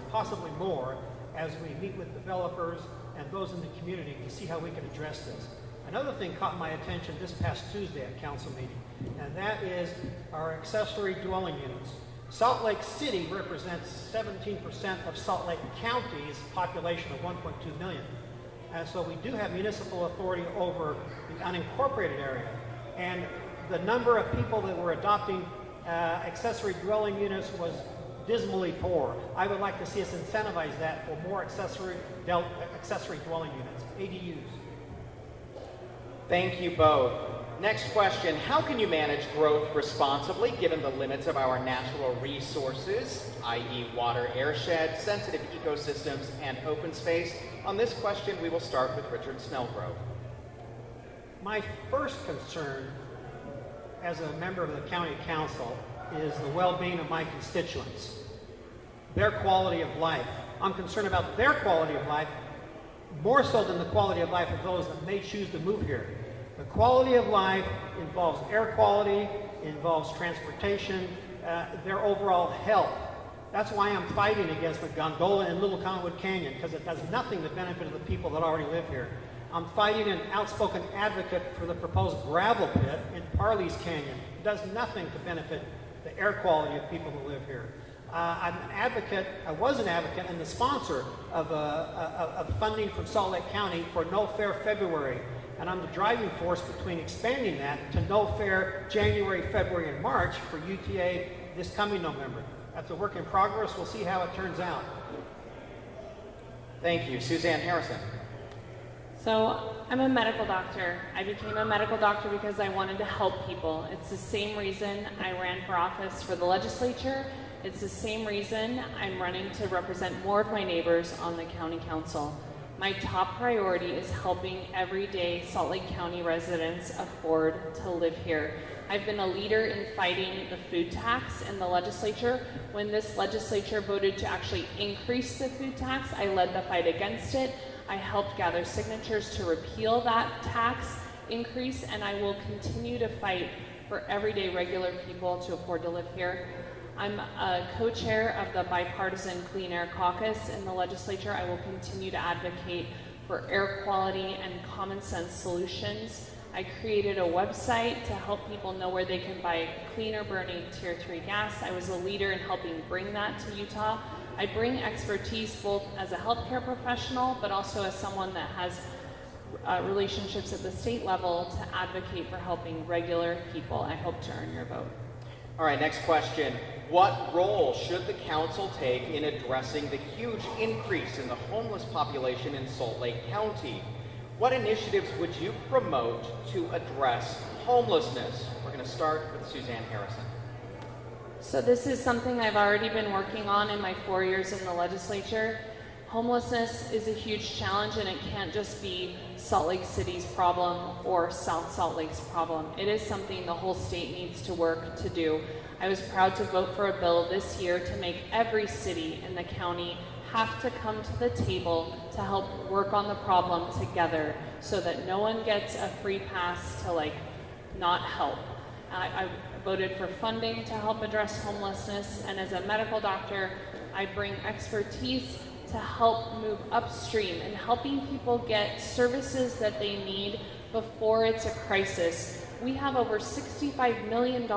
possibly more, as we meet with developers and those in the community to see how we can address this. Another thing caught my attention this past Tuesday at council meeting, and that is our accessory dwelling units. Salt Lake City represents 17% of Salt Lake County's population of 1.2 million. And so we do have municipal authority over the unincorporated area. And the number of people that were adopting accessory dwelling units was dismally poor. I would like to see us incentivize that for more accessory dwelling units, ADUs. Thank you both. Next question, how can you manage growth responsibly given the limits of our natural resources, i.e. water, airshed, sensitive ecosystems, and open space? On this question, we will start with Richard Snellgrove. My first concern as a member of the county council is the well-being of my constituents, their quality of life. I'm concerned about their quality of life more so than the quality of life of those that may choose to move here. The quality of life involves air quality, involves transportation, their overall health. That's why I'm fighting against the gondola in Little Cottonwood Canyon, because it does nothing to benefit the people that already live here. I'm fighting an outspoken advocate for the proposed gravel pit in Parley's Canyon. It does nothing to benefit the air quality of people who live here. I'm an advocate, I was an advocate and the sponsor of funding from Salt Lake County for No Fair February. and I'm the driving force between expanding that to no fare January, February, and March for UTA this coming November. That's a work in progress. We'll see how it turns out. Thank you. Suzanne Harrison. So I'm a medical doctor. I became a medical doctor because I wanted to help people. It's the same reason I ran for office for the legislature. It's the same reason I'm running to represent more of my neighbors on the county council. My top priority is helping everyday Salt Lake County residents afford to live here. I've been a leader in fighting the food tax in the legislature. When this legislature voted to actually increase the food tax, I led the fight against it. I helped gather signatures to repeal that tax increase, and I will continue to fight for everyday regular people to afford to live here. I'm a co-chair of the Bipartisan Clean Air Caucus in the legislature. I will continue to advocate for air quality and common sense solutions. I created a website to help people know where they can buy cleaner burning Tier 3 gas. I was a leader in helping bring that to Utah. I bring expertise both as a healthcare professional, but also as someone that has relationships at the state level to advocate for helping regular people. I hope to earn your vote. All right, next question. What role should the council take in addressing the huge increase in the homeless population in Salt Lake County? What initiatives would you promote to address homelessness? We're going to start with Suzanne Harrison. So this is something I've already been working on in my 4 years in the legislature. Homelessness is a huge challenge, and it can't just be Salt Lake City's problem or South Salt Lake's problem. It is something the whole state needs to work to do. I was proud to vote for a bill this year to make every city in the county have to come to the table to help work on the problem together so that no one gets a free pass to not help. I voted for funding to help address homelessness, and as a medical doctor, I bring expertise to help move upstream and helping people get services that they need before it's a crisis. We have over $65 million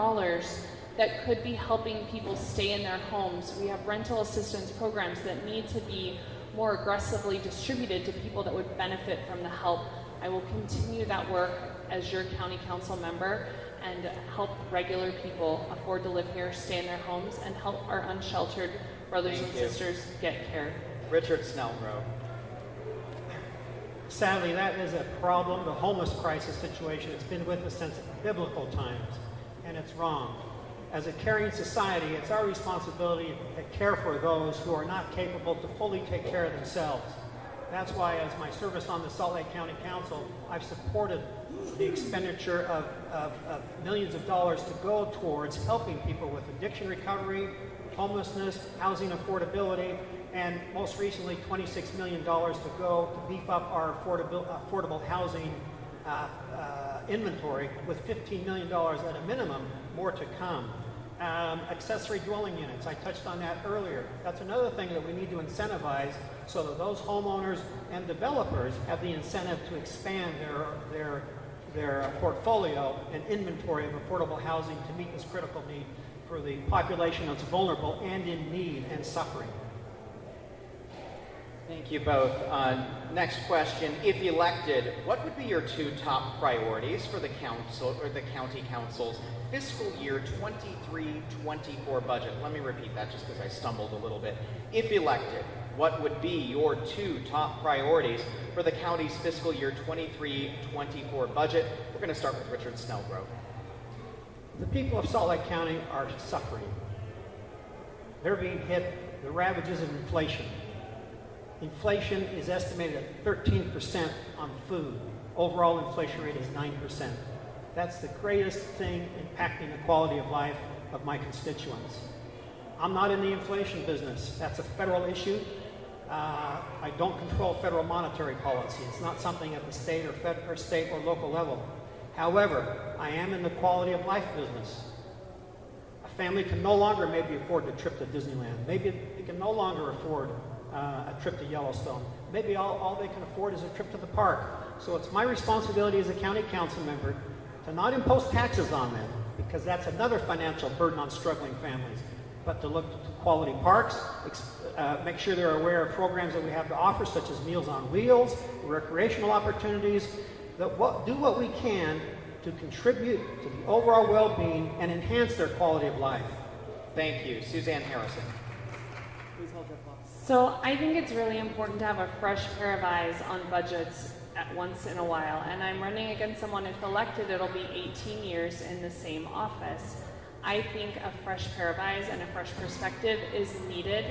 that could be helping people stay in their homes. We have rental assistance programs that need to be more aggressively distributed to people that would benefit from the help. I will continue that work as your county council member and help regular people afford to live here, stay in their homes, and help our unsheltered brothers and sisters get care. Richard Snellgrove. Sadly, that is a problem, the homeless crisis situation. It's been with us since biblical times, and it's wrong. As a caring society, it's our responsibility to care for those who are not capable to fully take care of themselves. That's why, as my service on the Salt Lake County Council, I've supported the expenditure of millions of dollars to go towards helping people with addiction recovery, homelessness, housing affordability, and most recently $26 million to go to beef up our affordable housing inventory with $15 million at a minimum, more to come. Accessory dwelling units, I touched on that earlier. That's another thing that we need to incentivize so that those homeowners and developers have the incentive to expand their portfolio and inventory of affordable housing to meet this critical need for the population that's vulnerable and in need and suffering. Thank you both. Next question. If elected, what would be your two top priorities for the council or the county council's fiscal year 23-24 budget? Let me repeat that just because I stumbled a little bit. If elected, what would be your two top priorities for the county's fiscal year 23-24 budget? We're going to start with Richard Snellgrove. The people of Salt Lake County are suffering. They're being hit the ravages of inflation. Inflation is estimated at 13% on food. Overall inflation rate is 9%. That's the greatest thing impacting the quality of life of my constituents. I'm not in the inflation business. That's a federal issue. I don't control federal monetary policy. It's not something at the state or local level. However, I am in the quality of life business. A family can no longer maybe afford a trip to Disneyland. Maybe they can no longer afford a trip to Yellowstone. Maybe all they can afford is a trip to the park. So it's my responsibility as a county council member to not impose taxes on them, because that's another financial burden on struggling families, but to look to quality parks, make sure they're aware of programs that we have to offer, such as Meals on Wheels, recreational opportunities, do what we can to contribute to the overall well-being and enhance their quality of life. Thank you. Suzanne Harrison. So I think it's really important to have a fresh pair of eyes on budgets at once in a while. And I'm running against someone, if elected, it'll be 18 years in the same office. I think a fresh pair of eyes and a fresh perspective is needed,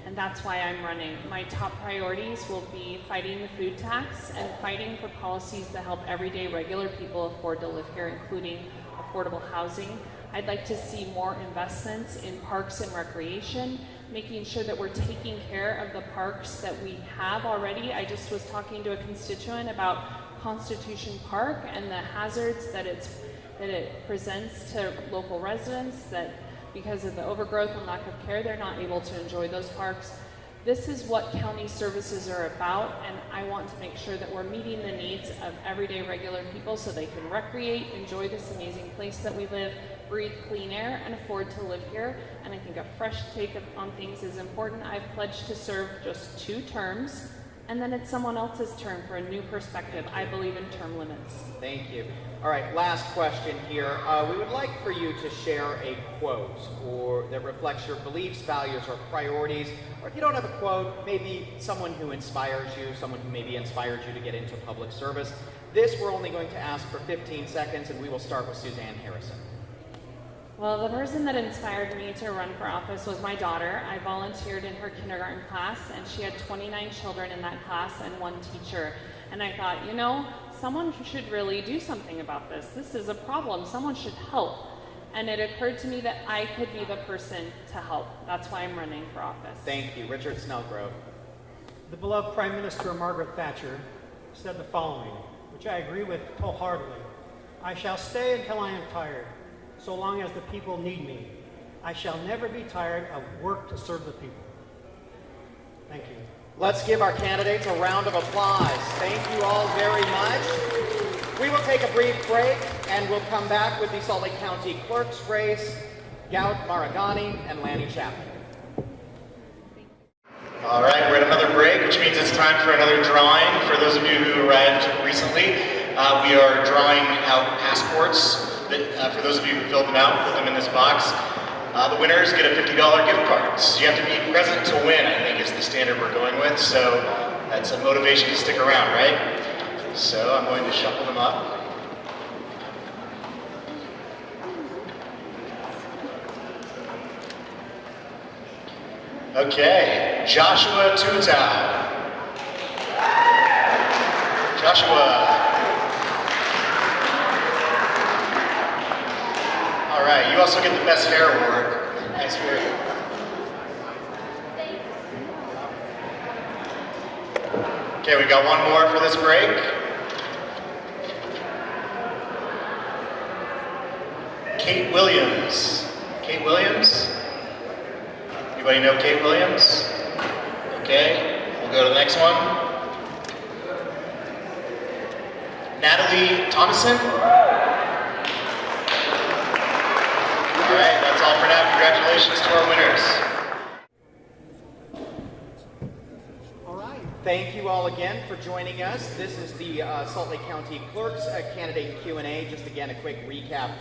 and that's why I'm running. My top priorities will be fighting the food tax and fighting for policies that help everyday regular people afford to live here, including affordable housing. I'd like to see more investments in parks and recreation, making sure that we're taking care of the parks that we have already. I just was talking to a constituent about Constitution Park and the hazards that it presents to local residents, that because of the overgrowth and lack of care, they're not able to enjoy those parks. This is what county services are about, and I want to make sure that we're meeting the needs of everyday regular people so they can recreate, enjoy this amazing place that we live, breathe clean air, and afford to live here. And I think a fresh take on things is important. I've pledged to serve just 2 terms, and then it's someone else's turn for a new perspective. I believe in term limits. Thank you. All right, last question here. We would like for you to share a quote that reflects your beliefs, values, or priorities. Or if you don't have a quote, maybe someone who inspires you, someone who maybe inspired you to get into public service. This we're only going to ask for 15 seconds, and we will start with Suzanne Harrison. Well, the person that inspired me to run for office was my daughter. I volunteered in her kindergarten class, and she had 29 children in that class and 1 teacher. And I thought, you know, someone should really do something about this. This is a problem. Someone should help. And it occurred to me that I could be the person to help. That's why I'm running for office. Thank you. Richard Snellgrove. The beloved Prime Minister Margaret Thatcher said the following, which I agree with wholeheartedly. I shall stay until I am tired, so long as the people need me. I shall never be tired of work to serve the people. Thank you. Let's give our candidates a round of applause. Thank you all very much. We will take a brief break, and we'll come back with the Salt Lake County Clerk's race, Gout Maragani and Lanny Chapman. All right, we're at another break, which means it's time for another drawing. For those of you who arrived recently, we are drawing out passports. For those of you who filled them out, put them in this box. The winners get a $50 gift card. So you have to be present to win, I think is the standard we're going with. So that's a motivation to stick around, right? So I'm going to shuffle them up. Okay, Joshua Tutau. Joshua. All right, you also get the Best Hair Award. Nice work. Okay, we got one more for this break. Kate Williams. Kate Williams? Anybody know Kate Williams? Okay, we'll go to the next one. Natalie Thomason? All right, that's all for now. Congratulations to our winners. All right, thank you all again for joining us. This is the Salt Lake County Clerk's candidate Q&A. Just again, a quick recap.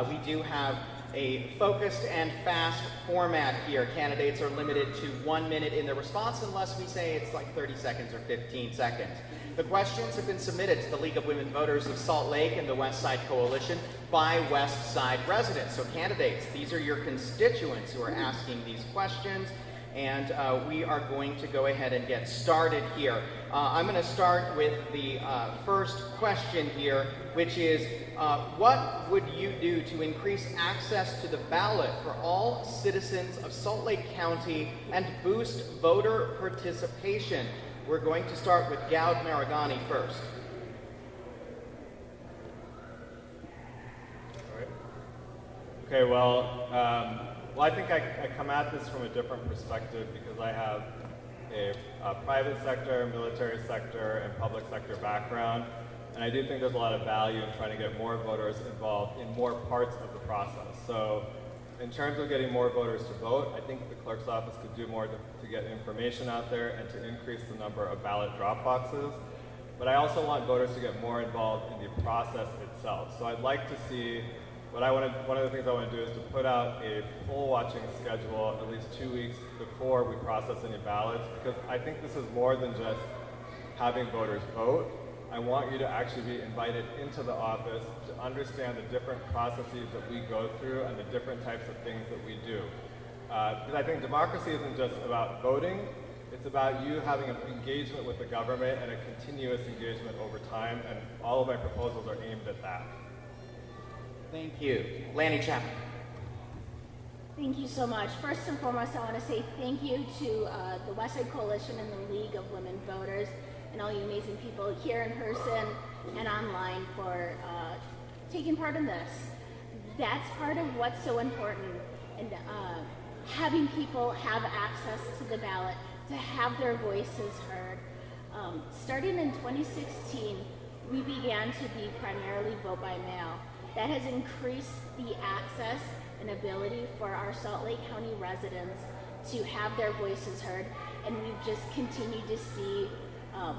We do have a focused and fast format here. Candidates are limited to 1 minute in their response unless we say it's like 30 seconds or 15 seconds. The questions have been submitted to the League of Women Voters of Salt Lake and the Westside Coalition by Westside residents. So candidates, these are your constituents who are asking these questions, and we are going to go ahead and get started here. I'm going to start with the first question here, which is, what would you do to increase access to the ballot for all citizens of Salt Lake County and boost voter participation? We're going to start with Gout Maragani first. All right. Okay, well, I think I come at this from a different perspective because I have a private sector, military sector, and public sector background. And I do think there's a lot of value in trying to get more voters involved in more parts of the process. So in terms of getting more voters to vote, I think the clerk's office could do more to get information out there and to increase the number of ballot drop boxes. but I also want voters to get more involved in the process itself. So I'd like to see, one of the things I want to do is to put out a poll watching schedule at least 2 weeks before we process any ballots, because I think this is more than just having voters vote. I want you to actually be invited into the office to understand the different processes that we go through and the different types of things that we do. Because I think democracy isn't just about voting, it's about you having an engagement with the government and a continuous engagement over time, and all of my proposals are aimed at that. Thank you. Lanny Chapman. Thank you so much. First and foremost, I want to say thank you to the Westside Coalition and the League of Women Voters and all you amazing people here in person and online for taking part in this. That's part of what's so important, and having people have access to the ballot, to have their voices heard. Starting in 2016, we began to be primarily vote by mail. That has increased the access and ability for our Salt Lake County residents to have their voices heard, and we've just continued to see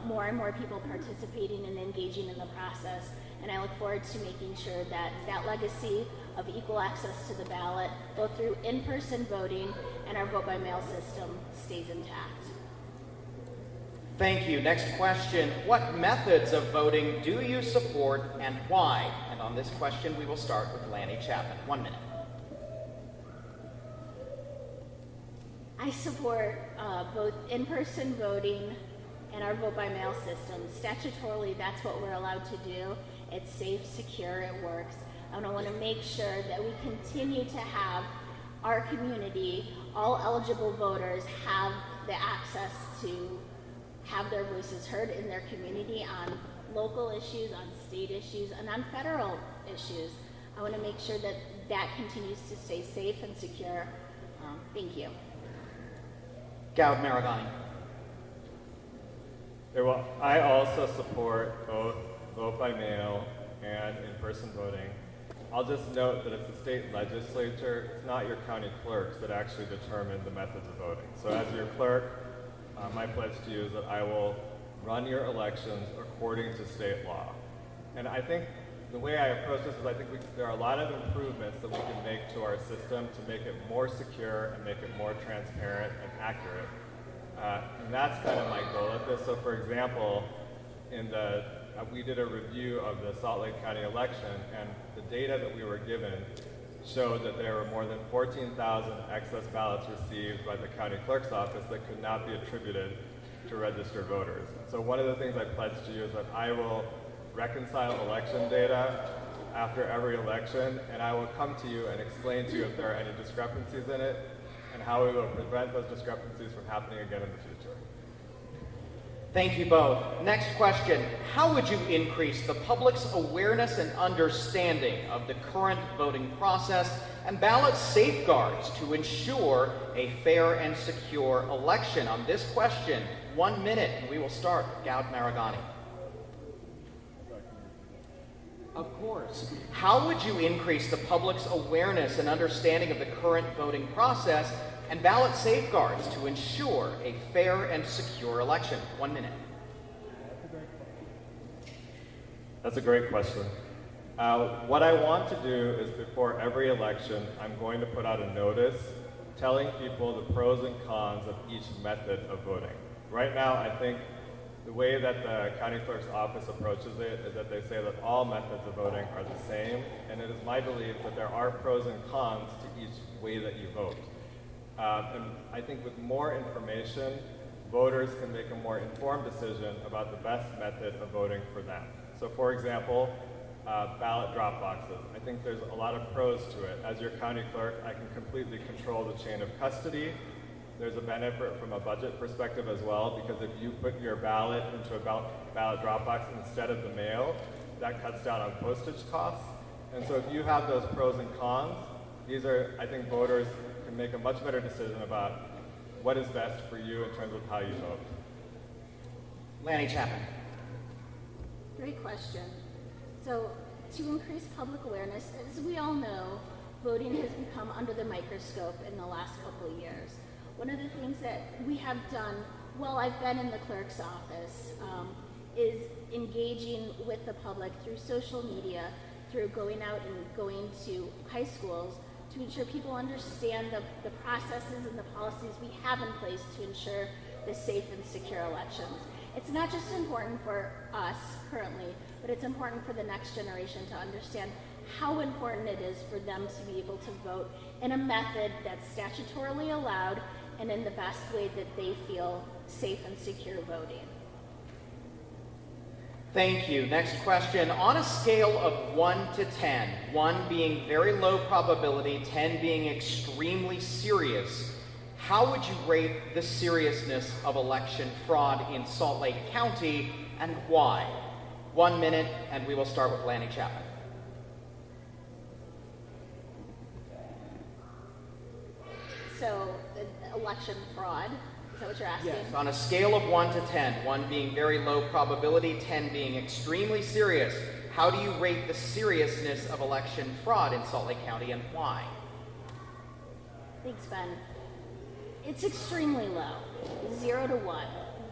more and more people participating and engaging in the process. And I look forward to making sure that that legacy of equal access to the ballot, both through in-person voting and our vote-by-mail system, stays intact. Thank you. Next question. What methods of voting do you support and why? And on this question, we will start with Lanny Chapman. 1 minute. I support both in-person voting and our vote-by-mail system. Statutorily, that's what we're allowed to do. It's safe, secure, it works. And I want to make sure that we continue to have our community, all eligible voters, have the access to have their voices heard in their community on local issues, on state issues, and on federal issues. I want to make sure that that continues to stay safe and secure. Thank you. Gowd Maragani. Well, I also support both vote by mail and in-person voting. I'll just note that it's the state legislature, it's not your county clerks that actually determine the methods of voting. So as your clerk, my pledge to you is that I will run your elections according to state law. And I think the way I approach this is I think there are a lot of improvements that we can make to our system to make it more secure and make it more transparent and accurate. And that's kind of my goal at this. So for example, we did a review of the Salt Lake County election, and the data that we were given showed that there were more than 14,000 excess ballots received by the county clerk's office that could not be attributed to registered voters. So one of the things I pledge to you is that I will reconcile election data after every election, and I will come to you and explain to you if there are any discrepancies in it and how we will prevent those discrepancies from happening again in the future. Thank you both. Next question. How would you increase the public's awareness and understanding of the current voting process and ballot safeguards to ensure a fair and secure election? On this question, 1 minute, and we will start with Gowd Maragani. Of course. How would you increase the public's awareness and understanding of the current voting process and ballot safeguards to ensure a fair and secure election? 1 minute. That's a great question. What I want to do is before every election, I'm going to put out a notice telling people the pros and cons of each method of voting. Right now, I think the way that the county clerk's office approaches it is that they say that all methods of voting are the same, and it is my belief that there are pros and cons to each way that you vote. And I think with more information, voters can make a more informed decision about the best method of voting for them. So for example, ballot drop boxes. I think there's a lot of pros to it. As your county clerk, I can completely control the chain of custody. There's a benefit from a budget perspective as well, because if you put your ballot into a ballot drop box instead of the mail, that cuts down on postage costs. And so if you have those pros and cons, these are, I think voters can make a much better decision about what is best for you in terms of how you vote. Lanny Chapman. Great question. So to increase public awareness, as we all know, voting has become under the microscope in the last couple of years. One of the things that we have done while I've been in the clerk's office is engaging with the public through social media, through going out and going to high schools to ensure people understand the processes and the policies we have in place to ensure the safe and secure elections. It's not just important for us currently, but it's important for the next generation to understand how important it is for them to be able to vote in a method that's statutorily allowed and in the best way that they feel safe and secure voting. Thank you. Next question. On a scale of 1 to 10, 1 being very low probability, 10 being extremely serious, how would you rate the seriousness of election fraud in Salt Lake County and why? 1 minute, and we will start with Lanny Chapman. So, the election fraud, is that what you're asking? Yes. On a scale of 1 to 10, 1 being very low probability, 10 being extremely serious, how do you rate the seriousness of election fraud in Salt Lake County and why? Thanks, Ben. It's extremely low, 0 to 1.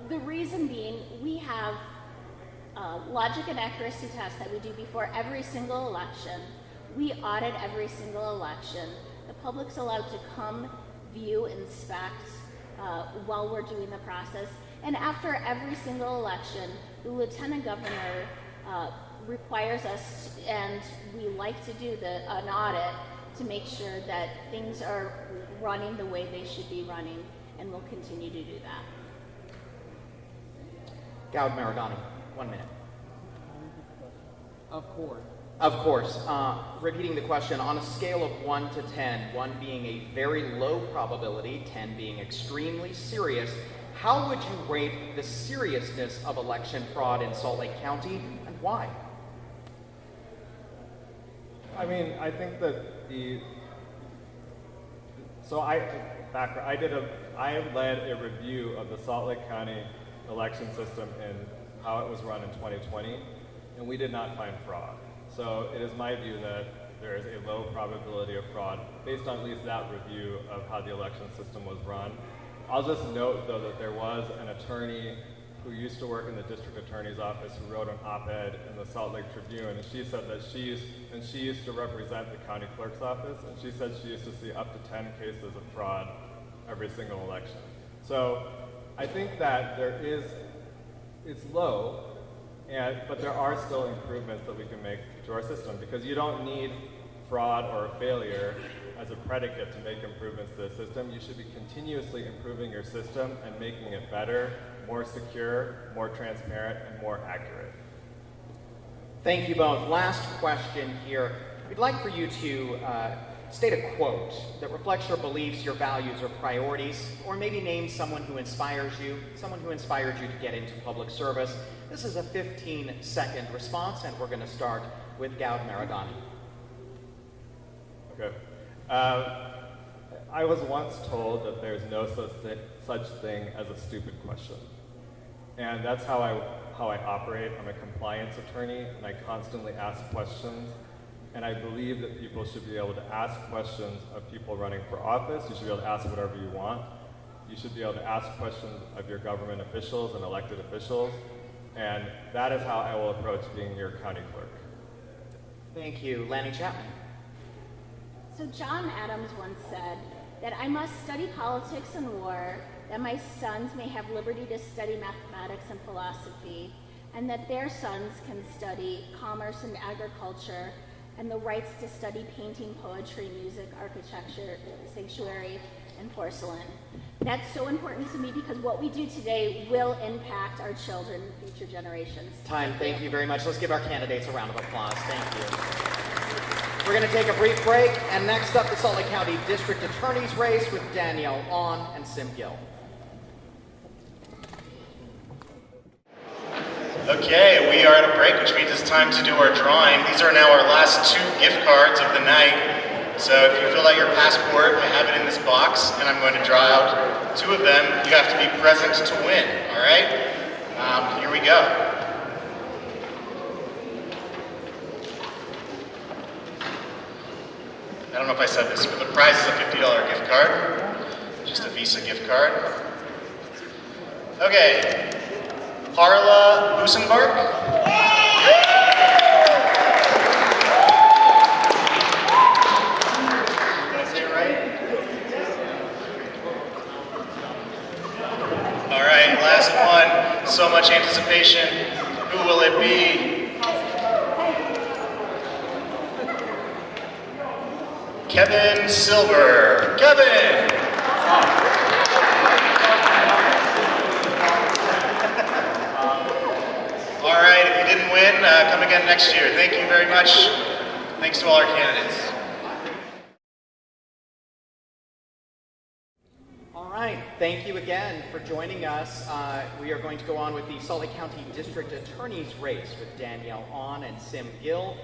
The reason being, we have logic and accuracy tests that we do before every single election. We audit every single election. The public's allowed to come, view, inspect while we're doing the process. And after every single election, the Lieutenant Governor requires us, and we like to do an audit to make sure that things are running the way they should be running, and we'll continue to do that. Gowd Maradani, 1 minute. Of course. Of course. Repeating the question, on a scale of 1 to 10, 1 being a very low probability, 10 being extremely serious, how would you rate the seriousness of election fraud in Salt Lake County and why? I mean, I think that I led a review of the Salt Lake County election system and how it was run in 2020, and we did not find fraud. So it is my view that there is a low probability of fraud based on at least that review of how the election system was run. I'll just note, though, that there was an attorney who used to work in the district attorney's office who wrote an op-ed in the Salt Lake Tribune, and she said that she used to represent the county clerk's office, and she said she used to see up to 10 cases of fraud every single election. So I think that it's low, but there are still improvements that we can make to our system, because you don't need fraud or failure as a predicate to make improvements to the system. You should be continuously improving your system and making it better, more secure, more transparent, and more accurate. Thank you both. Last question here. We'd like for you to state a quote that reflects your beliefs, your values, or priorities, or maybe name someone who inspires you, someone who inspired you to get into public service. This is a 15-second response, and we're going to start with Gowd Maradani. Okay. I was once told that there's no such thing as a stupid question. And that's how I operate. I'm a compliance attorney, and I constantly ask questions. And I believe that people should be able to ask questions of people running for office. You should be able to ask whatever you want. You should be able to ask questions of your government officials and elected officials. And that is how I will approach being your county clerk. Thank you. Lanny Chapman. So John Adams once said that I must study politics and war, that my sons may have liberty to study mathematics and philosophy, and that their sons can study commerce and agriculture, and the rights to study painting, poetry, music, architecture, sanctuary, and porcelain. That's so important to me because what we do today will impact our children and future generations. Time. Thank you very much. Let's give our candidates a round of applause. Thank you. We're going to take a brief break, and next up, the Salt Lake County District Attorney's race with Danielle On and Sim Gill. Okay, we are at a break, which means it's time to do our drawing. These are now our last 2 gift cards of the night. So if you fill out your passport, I have it in this box, and I'm going to draw out 2 of them. You have to be present to win, all right? Here we go. I don't know if I said this, but the prize is a $50 gift card. Just a Visa gift card. Okay. Carla Busenbark. Did I say it right? All right, last one. So much anticipation. Who will it be? Kevin Silver. Kevin! All right, if you didn't win, come again next year. Thank you very much. Thanks to all our candidates. All right, thank you again for joining us. We are going to go on with the Salt Lake County District Attorney's race with Danielle Ahn and Sim Gill.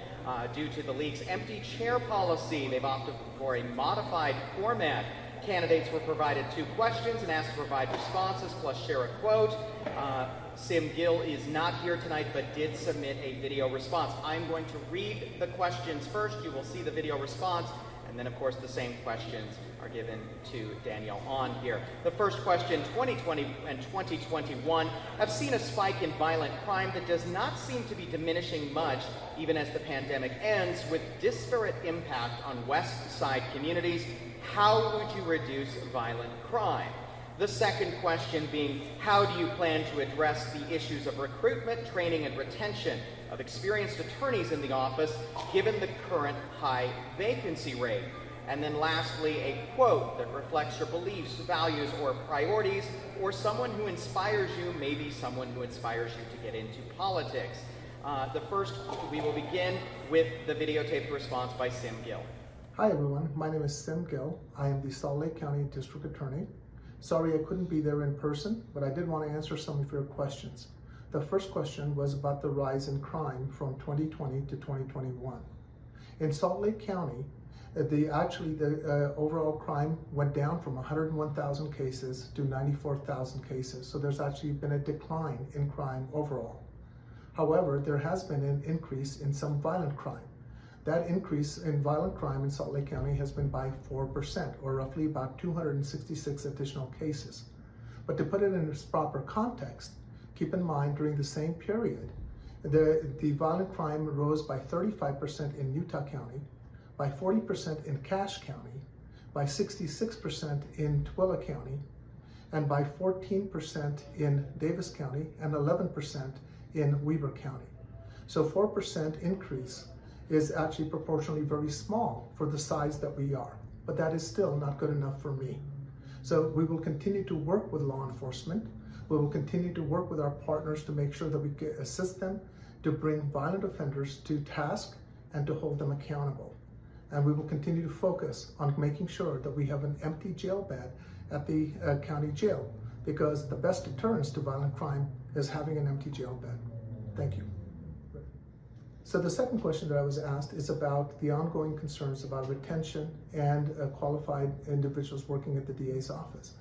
Due to the league's empty chair policy, they've opted for a modified format. Candidates were provided 2 questions and asked to provide responses plus share a quote. Sim Gill is not here tonight but did submit a video response. I'm going to read the questions first. You will see the video response, and then of course the same questions are given to Danielle Ahn here. The first question, 2020 and 2021 have seen a spike in violent crime that does not seem to be diminishing much even as the pandemic ends. With disparate impact on Westside communities, how would you reduce violent crime? The second question being, how do you plan to address the issues of recruitment, training, and retention of experienced attorneys in the office given the current high vacancy rate? And then lastly, a quote that reflects your beliefs, values, or priorities, or someone who inspires you, maybe someone who inspires you to get into politics. We will begin with the videotaped response by Sim Gill. Hi everyone, my name is Sim Gill. I am the Salt Lake County District Attorney. Sorry I couldn't be there in person, but I did want to answer some of your questions. The first question was about the rise in crime from 2020 to 2021. In Salt Lake County, the overall crime went down from 101,000 cases to 94,000 cases. So there's actually been a decline in crime overall. However, there has been an increase in some violent crime. That increase in violent crime in Salt Lake County has been by 4%, or roughly about 266 additional cases. But to put it in its proper context, keep in mind during the same period, the violent crime rose by 35% in Utah County, by 40% in Cache County, by 66% in Tooele County, and by 14% in Davis County, and 11% in Weber County. So 4% increase is actually proportionally very small for the size that we are, but that is still not good enough for me. So we will continue to work with law enforcement. We will continue to work with our partners to make sure that we can assist them to bring violent offenders to task and to hold them accountable. And we will continue to focus on making sure that we have an empty jail bed at the county jail, because the best deterrence to violent crime is having an empty jail bed. Thank you. So the second question that I was asked is about the ongoing concerns about retention and qualified individuals working at the DA's office.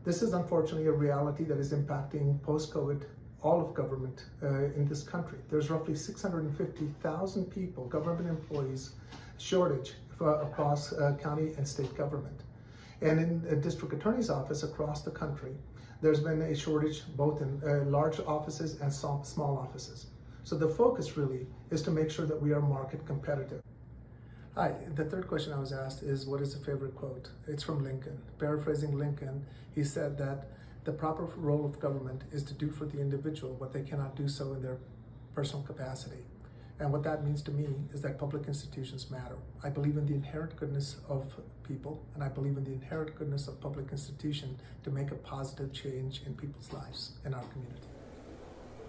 This is unfortunately a reality that is impacting post-COVID all of government in this country. There's roughly 650,000 people, government employees, shortage across county and state government. And in a district attorney's office across the country, there's been a shortage both in large offices and small offices. So the focus really is to make sure that we are market competitive. Hi, the third question I was asked is, what is a favorite quote? It's from Lincoln. Paraphrasing Lincoln, he said that the proper role of government is to do for the individual what they cannot do so in their personal capacity. And what that means to me is that public institutions matter. I believe in the inherent goodness of people, and I believe in the inherent goodness of public institutions to make a positive change in people's lives in our community.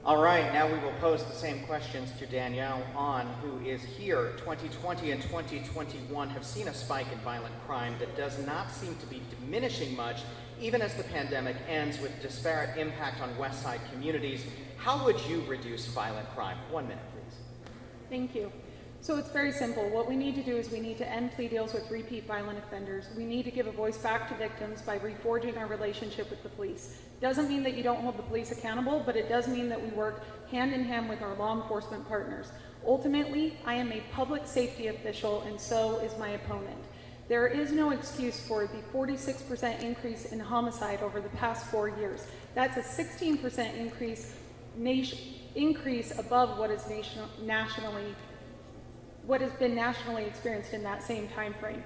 All right, now we will pose the same questions to Danielle Ahn, who is here. 2020 and 2021 have seen a spike in violent crime that does not seem to be diminishing much, even as the pandemic ends. With disparate impact on Westside communities, how would you reduce violent crime? 1 minute, please. Thank you. So it's very simple. What we need to do is we need to end plea deals with repeat violent offenders. We need to give a voice back to victims by reforging our relationship with the police. Doesn't mean that you don't hold the police accountable, but it does mean that we work hand in hand with our law enforcement partners. Ultimately, I am a public safety official, and so is my opponent. There is no excuse for the 46% increase in homicide over the past 4 years. That's a 16% increase increase above what is what has been nationally experienced in that same time frame.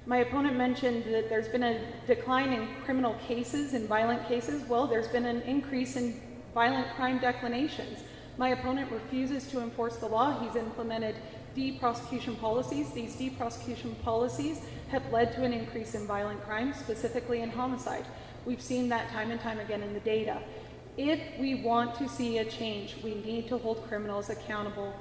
My opponent mentioned that there's been a decline in criminal cases and violent cases. Well, there's been an increase in violent crime declinations. My opponent refuses to enforce the law. He's implemented de-prosecution policies. These de-prosecution policies have led to an increase in violent crime, specifically in homicide. We've seen that time and time again in the data. If we want to see a change, we need to hold criminals accountable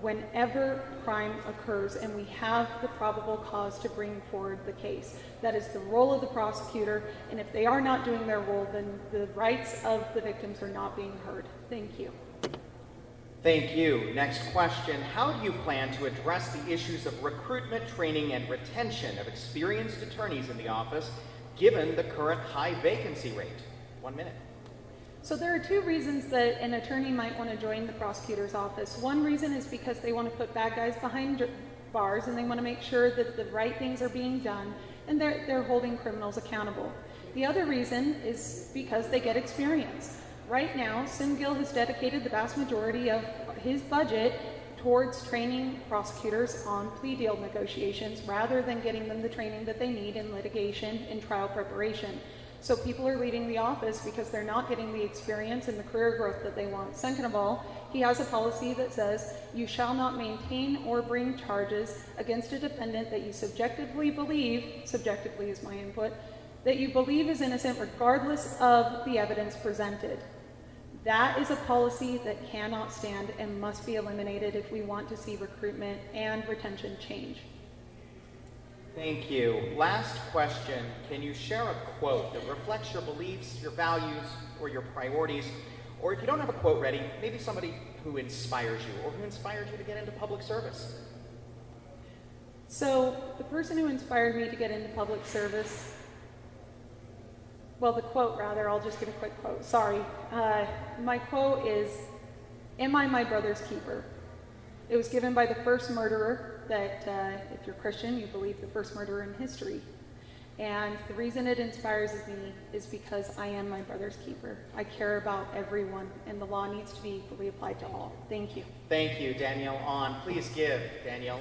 whenever crime occurs and we have the probable cause to bring forward the case. That is the role of the prosecutor, and if they are not doing their role, then the rights of the victims are not being heard. Thank you. Thank you. Next question. How do you plan to address the issues of recruitment, training, and retention of experienced attorneys in the office, given the current high vacancy rate? 1 minute. So there are two reasons that an attorney might want to join the prosecutor's office. One reason is because they want to put bad guys behind bars and they want to make sure that the right things are being done and they're holding criminals accountable. The other reason is because they get experience. Right now, Sim Gill has dedicated the vast majority of his budget towards training prosecutors on plea deal negotiations rather than getting them the training that they need in litigation and trial preparation. So people are leaving the office because they're not getting the experience and the career growth that they want. Second of all, he has a policy that says you shall not maintain or bring charges against a defendant that you subjectively believe, subjectively is my input, that you believe is innocent regardless of the evidence presented. That is a policy that cannot stand and must be eliminated if we want to see recruitment and retention change. Thank you. Last question. Can you share a quote that reflects your beliefs, your values, or your priorities? Or if you don't have a quote ready, maybe somebody who inspires you or who inspired you to get into public service. So the person who inspired me to get into public service, well, the quote rather, I'll just give a quick quote, sorry. My quote is, "Am I my brother's keeper?" It was given by the first murderer that, if you're Christian, you believe the first murderer in history. And the reason it inspires me is because I am my brother's keeper. I care about everyone, and the law needs to be equally applied to all. Thank you. Thank you, Danielle. Please give Danielle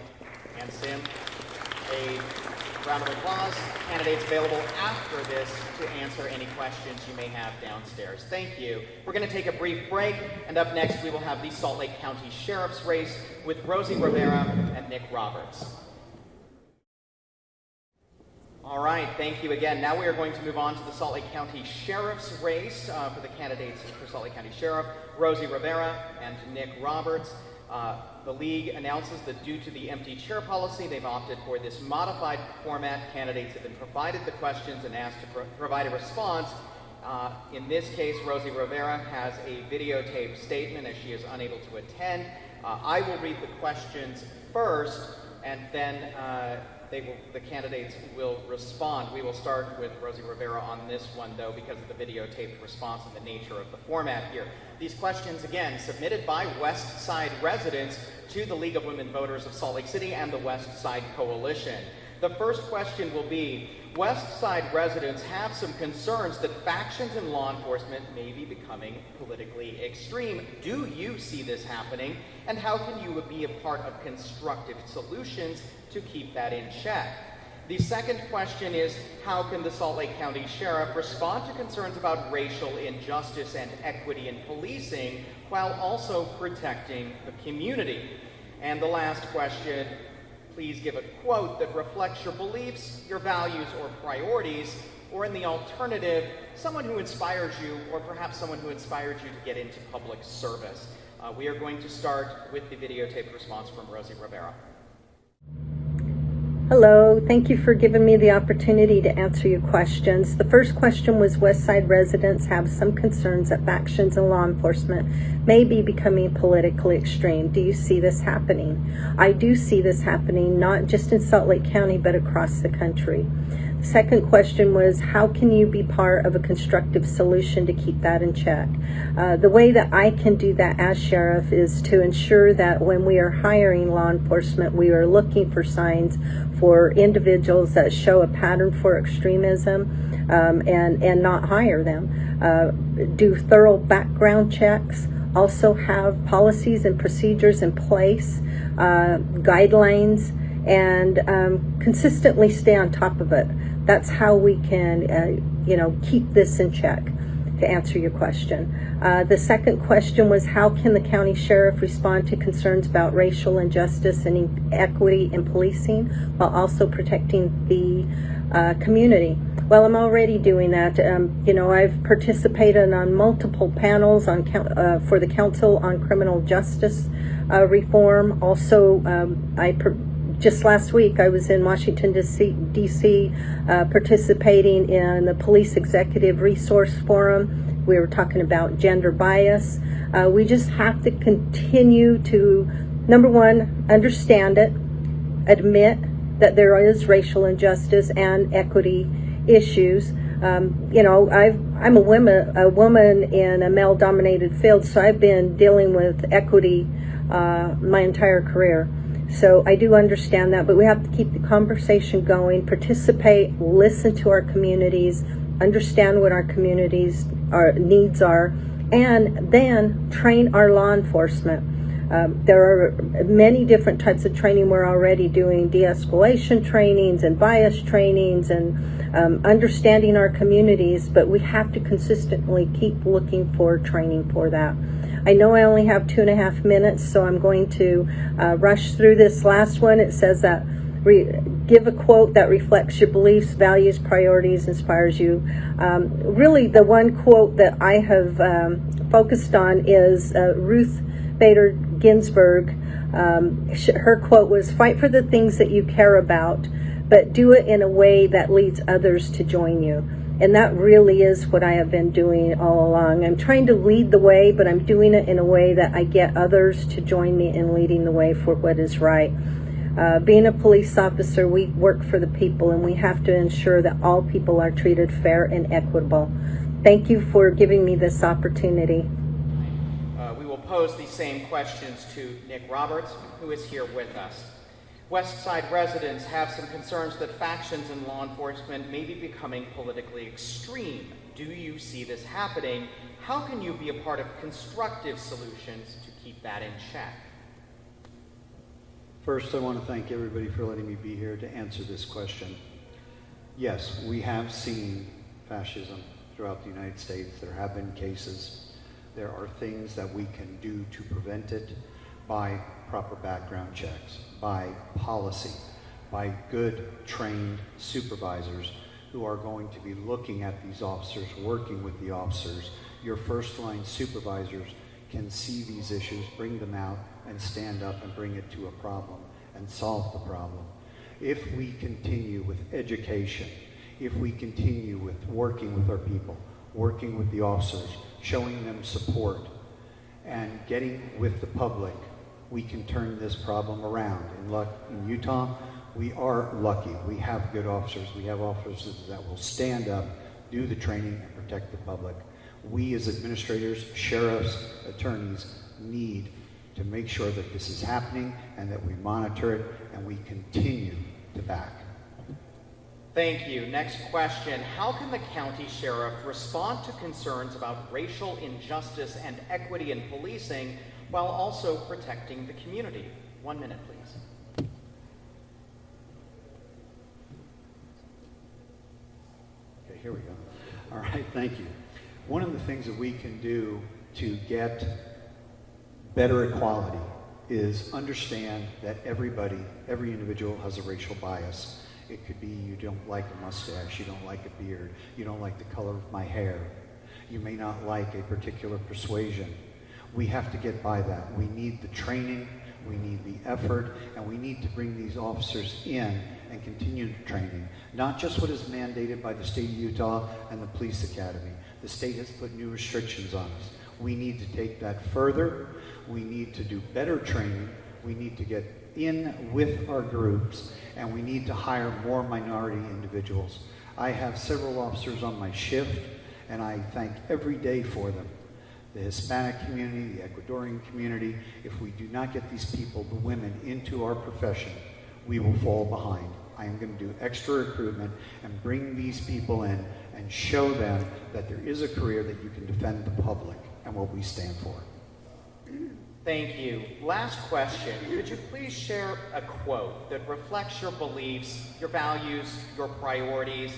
and Sim a round of applause. Candidates available after this to answer any questions you may have downstairs. Thank you. We're going to take a brief break, and up next we will have the Salt Lake County Sheriff's race with Rosie Rivera and Nick Roberts. All right, thank you again. Now we are going to move on to the Salt Lake County Sheriff's race for the candidates for Salt Lake County Sheriff, Rosie Rivera and Nick Roberts. The league announces that due to the empty chair policy, they've opted for this modified format. Candidates have been provided the questions and asked to provide a response. In this case, Rosie Rivera has a videotaped statement as she is unable to attend. I will read the questions first, and then the candidates will respond. We will start with Rosie Rivera on this one, though, because of the videotaped response and the nature of the format here. These questions, again, submitted by Westside residents to the League of Women Voters of Salt Lake City and the Westside Coalition. The first question will be, Westside residents have some concerns that factions in law enforcement may be becoming politically extreme. Do you see this happening? And how can you be a part of constructive solutions to keep that in check? The second question is, how can the Salt Lake County Sheriff respond to concerns about racial injustice and equity in policing while also protecting the community? And the last question, please give a quote that reflects your beliefs, your values, or priorities, or in the alternative, someone who inspires you, or perhaps someone who inspired you to get into public service. We are going to start with the videotaped response from Rosie Rivera. Hello, thank you for giving me the opportunity to answer your questions. The first question was Westside residents have some concerns that factions in law enforcement may be becoming politically extreme. Do you see this happening? I do see this happening, not just in Salt Lake County, but across the country. The second question was, how can you be part of a constructive solution to keep that in check? The way that I can do that as sheriff is to ensure that when we are hiring law enforcement, we are looking for signs for individuals that show a pattern for extremism and not hire them. Do thorough background checks also have policies and procedures in place, guidelines, and consistently stay on top of it. That's how we can, keep this in check, to answer your question. The second question was, how can the county sheriff respond to concerns about racial injustice and equity in policing while also protecting the community? Well, I'm already doing that. I've participated on multiple panels for the Council on Criminal Justice Reform. Also, just last week, I was in Washington, D.C., participating in the Police Executive Resource Forum. We were talking about gender bias. We just have to continue to, number one, understand it, admit that there is racial injustice and equity issues. I'm a woman in a male-dominated field, so I've been dealing with equity my entire career. So I do understand that, but we have to keep the conversation going, participate, listen to our communities, understand what our communities' needs are, and then train our law enforcement. There are many different types of training. We're already doing de-escalation trainings and bias trainings and understanding our communities, but we have to consistently keep looking for training for that. I know I only have 2.5 minutes, so I'm going to rush through this last one. It says that give a quote that reflects your beliefs, values, priorities, inspires you. Really, the one quote that I have focused on is Ruth Bader Ginsburg. Her quote was, "Fight for the things that you care about, but do it in a way that leads others to join you." And that really is what I have been doing all along. I'm trying to lead the way, but I'm doing it in a way that I get others to join me in leading the way for what is right. Being a police officer, we work for the people, and we have to ensure that all people are treated fair and equitable. Thank you for giving me this opportunity. We will pose these same questions to Nick Roberts, who is here with us. Westside residents have some concerns that factions in law enforcement may be becoming politically extreme. Do you see this happening? How can you be a part of constructive solutions to keep that in check? First, I want to thank everybody for letting me be here to answer this question. Yes, we have seen fascism throughout the United States. There have been cases. There are things that we can do to prevent it by proper background checks, by policy, by good trained supervisors who are going to be looking at these officers, working with the officers. Your first line supervisors can see these issues, bring them out, and stand up and bring it to a problem and solve the problem. If we continue with education, if we continue with working with our people, working with the officers, showing them support, and getting with the public, we can turn this problem around. In Utah, we are lucky. We have good officers. We have officers that will stand up, do the training, and protect the public. We as administrators, sheriffs, attorneys need to make sure that this is happening and that we monitor it and we continue to back. Thank you. Next question. How can the county sheriff respond to concerns about racial injustice and equity in policing while also protecting the community? 1 minute, please. Okay, here we go. All right, thank you. One of the things that we can do to get better equality is understand that every individual has a racial bias. It could be you don't like a mustache, you don't like a beard, you don't like the color of my hair, you may not like a particular persuasion. We have to get by that. We need the training, we need the effort, and we need to bring these officers in and continue the training. Not just what is mandated by the state of Utah and the police academy. The state has put new restrictions on us. We need to take that further. We need to do better training. We need to get in with our groups, and we need to hire more minority individuals. I have several officers on my shift, and I thank every day for them. The Hispanic community, the Ecuadorian community, if we do not get these people, the women, into our profession, we will fall behind. I am going to do extra recruitment and bring these people in and show them that there is a career that you can defend the public and what we stand for. Thank you. Last question. Could you please share a quote that reflects your beliefs, your values, your priorities,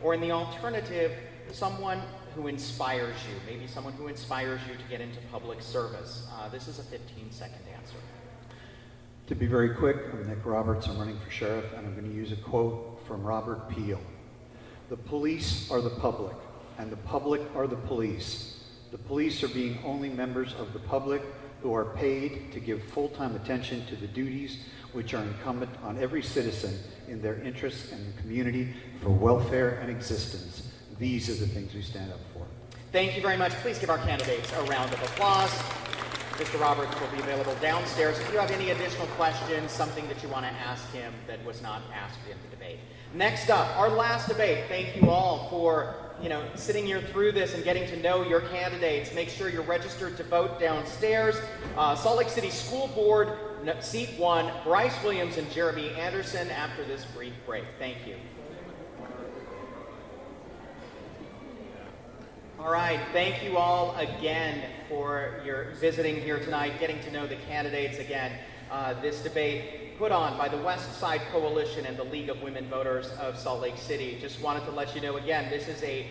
or in the alternative, someone who inspires you, maybe someone who inspires you to get into public service? This is a 15-second answer. To be very quick, I'm Nick Roberts, I'm running for sheriff, and I'm going to use a quote from Robert Peel. The police are the public, and the public are the police. The police are being only members of the public who are paid to give full-time attention to the duties which are incumbent on every citizen in their interests in the community for welfare and existence. These are the things we stand up for. Thank you very much. Please give our candidates a round of applause. Mr. Roberts will be available downstairs. If you have any additional questions, something that you want to ask him that was not asked in the debate. Next up, our last debate. Thank you all for sitting here through this and getting to know your candidates. Make sure you're registered to vote downstairs. Salt Lake City School Board, Seat 1, Bryce Williams and Jeremy Anderson after this brief break. Thank you. All right, thank you all again for your visiting here tonight, getting to know the candidates again. This debate put on by the Westside Coalition and the League of Women Voters of Salt Lake City. Just wanted to let you know again, this is a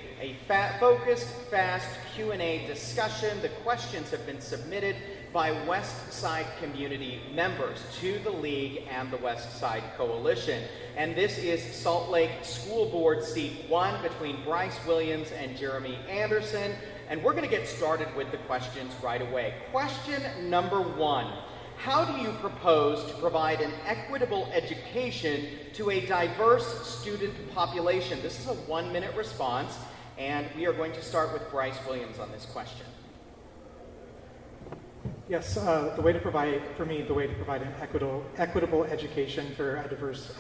focused, fast Q&A discussion. The questions have been submitted by Westside community members to the League and the Westside Coalition. And this is Salt Lake School Board Seat 1 between Bryce Williams and Jeremy Anderson. And we're going to get started with the questions right away. Question number 1. How do you propose to provide an equitable education to a diverse student population? This is a 1-minute response, and we are going to start with Bryce Williams on this question. Yes, the way to provide an equitable education for a diverse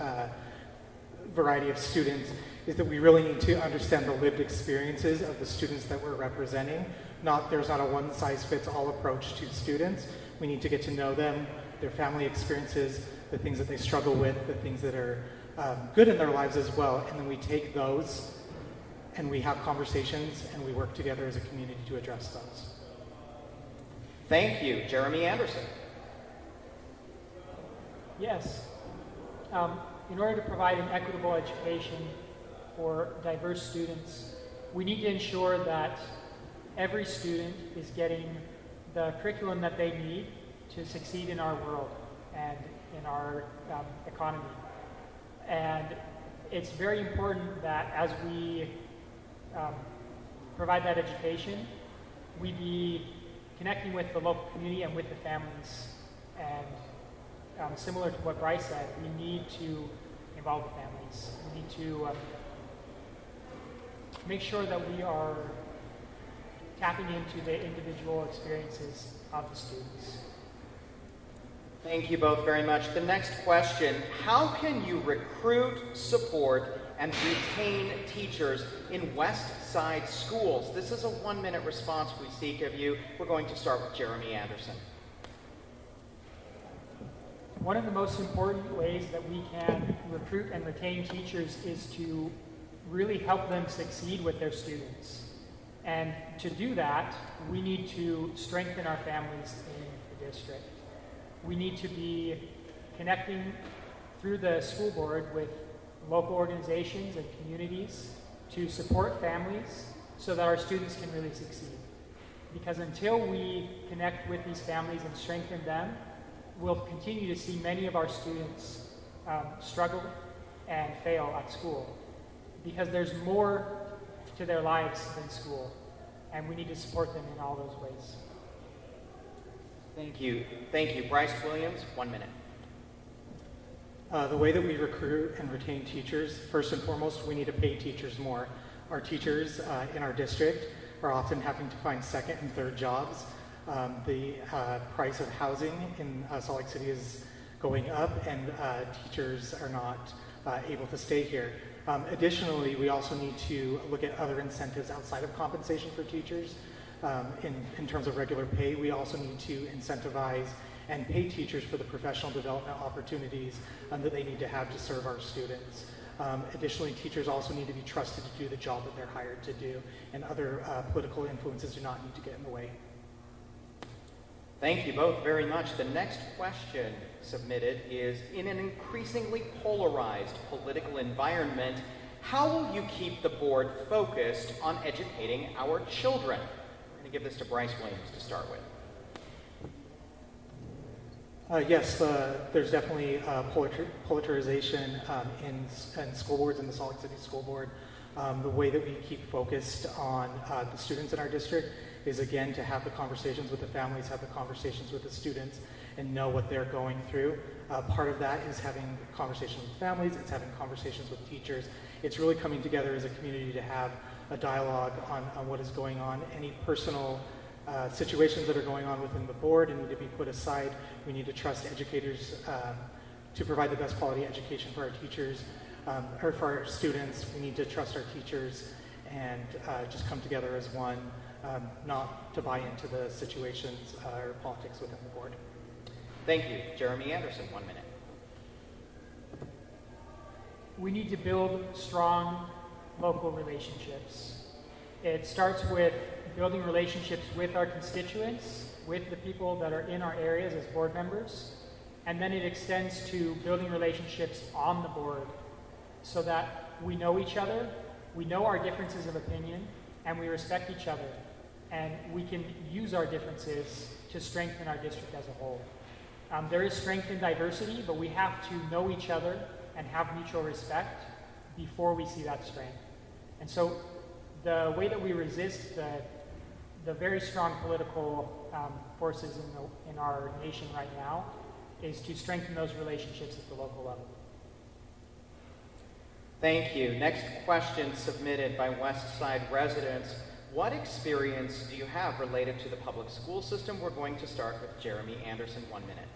variety of students is that we really need to understand the lived experiences of the students that we're representing. There's not a one-size-fits-all approach to students. We need to get to know them, their family experiences, the things that they struggle with, the things that are good in their lives as well, and then we take those and we have conversations and we work together as a community to address those. Thank you. Jeremy Anderson. Yes. In order to provide an equitable education for diverse students, we need to ensure that every student is getting the curriculum that they need to succeed in our world and in our economy. And it's very important that as we provide that education, we be connecting with the local community and with the families. And similar to what Bryce said, we need to involve the families. We need to make sure that we are tapping into the individual experiences of the students. Thank you both very much. The next question, how can you recruit, support, and retain teachers in West Side schools? This is a 1-minute response we seek of you. We're going to start with Jeremy Anderson. One of the most important ways that we can recruit and retain teachers is to really help them succeed with their students. And to do that, we need to strengthen our families in the district. We need to be connecting through the school board with local organizations and communities to support families so that our students can really succeed. Because until we connect with these families and strengthen them, we'll continue to see many of our students struggle and fail at school. Because there's more to their lives than school, and we need to support them in all those ways. Thank you. Thank you. Bryce Williams, 1 minute. The way that we recruit and retain teachers, first and foremost, we need to pay teachers more. Our teachers in our district are often having to find second and third jobs. The price of housing in Salt Lake City is going up, and teachers are not able to stay here. Additionally, we also need to look at other incentives outside of compensation for teachers. In terms of regular pay, we also need to incentivize and pay teachers for the professional development opportunities that they need to have to serve our students. Additionally, teachers also need to be trusted to do the job that they're hired to do, and other political influences do not need to get in the way. Thank you both very much. The next question submitted is, in an increasingly polarized political environment, how will you keep the board focused on educating our children? I'm going to give this to Bryce Williams to start with. Yes, there's definitely polarization in school boards, in the Salt Lake City School Board. The way that we keep focused on the students in our district is, again, to have the conversations with the families, have the conversations with the students, and know what they're going through. Part of that is having conversations with families, it's having conversations with teachers. It's really coming together as a community to have a dialogue on what is going on. Any personal situations that are going on within the board need to be put aside. We need to trust educators to provide the best quality education for our teachers, or for our students. We need to trust our teachers and just come together as one, not to buy into the situations or politics within the board. Thank you. Jeremy Anderson, 1 minute. We need to build strong local relationships. It starts with building relationships with our constituents, with the people that are in our areas as board members, and then it extends to building relationships on the board so that we know each other, we know our differences of opinion, and we respect each other, and we can use our differences to strengthen our district as a whole. There is strength in diversity, but we have to know each other and have mutual respect before we see that strength. And so the way that we resist the very strong political forces in our nation right now is to strengthen those relationships at the local level. Thank you. Next question submitted by Westside residents. What experience do you have related to the public school system? We're going to start with Jeremy Anderson, 1 minute.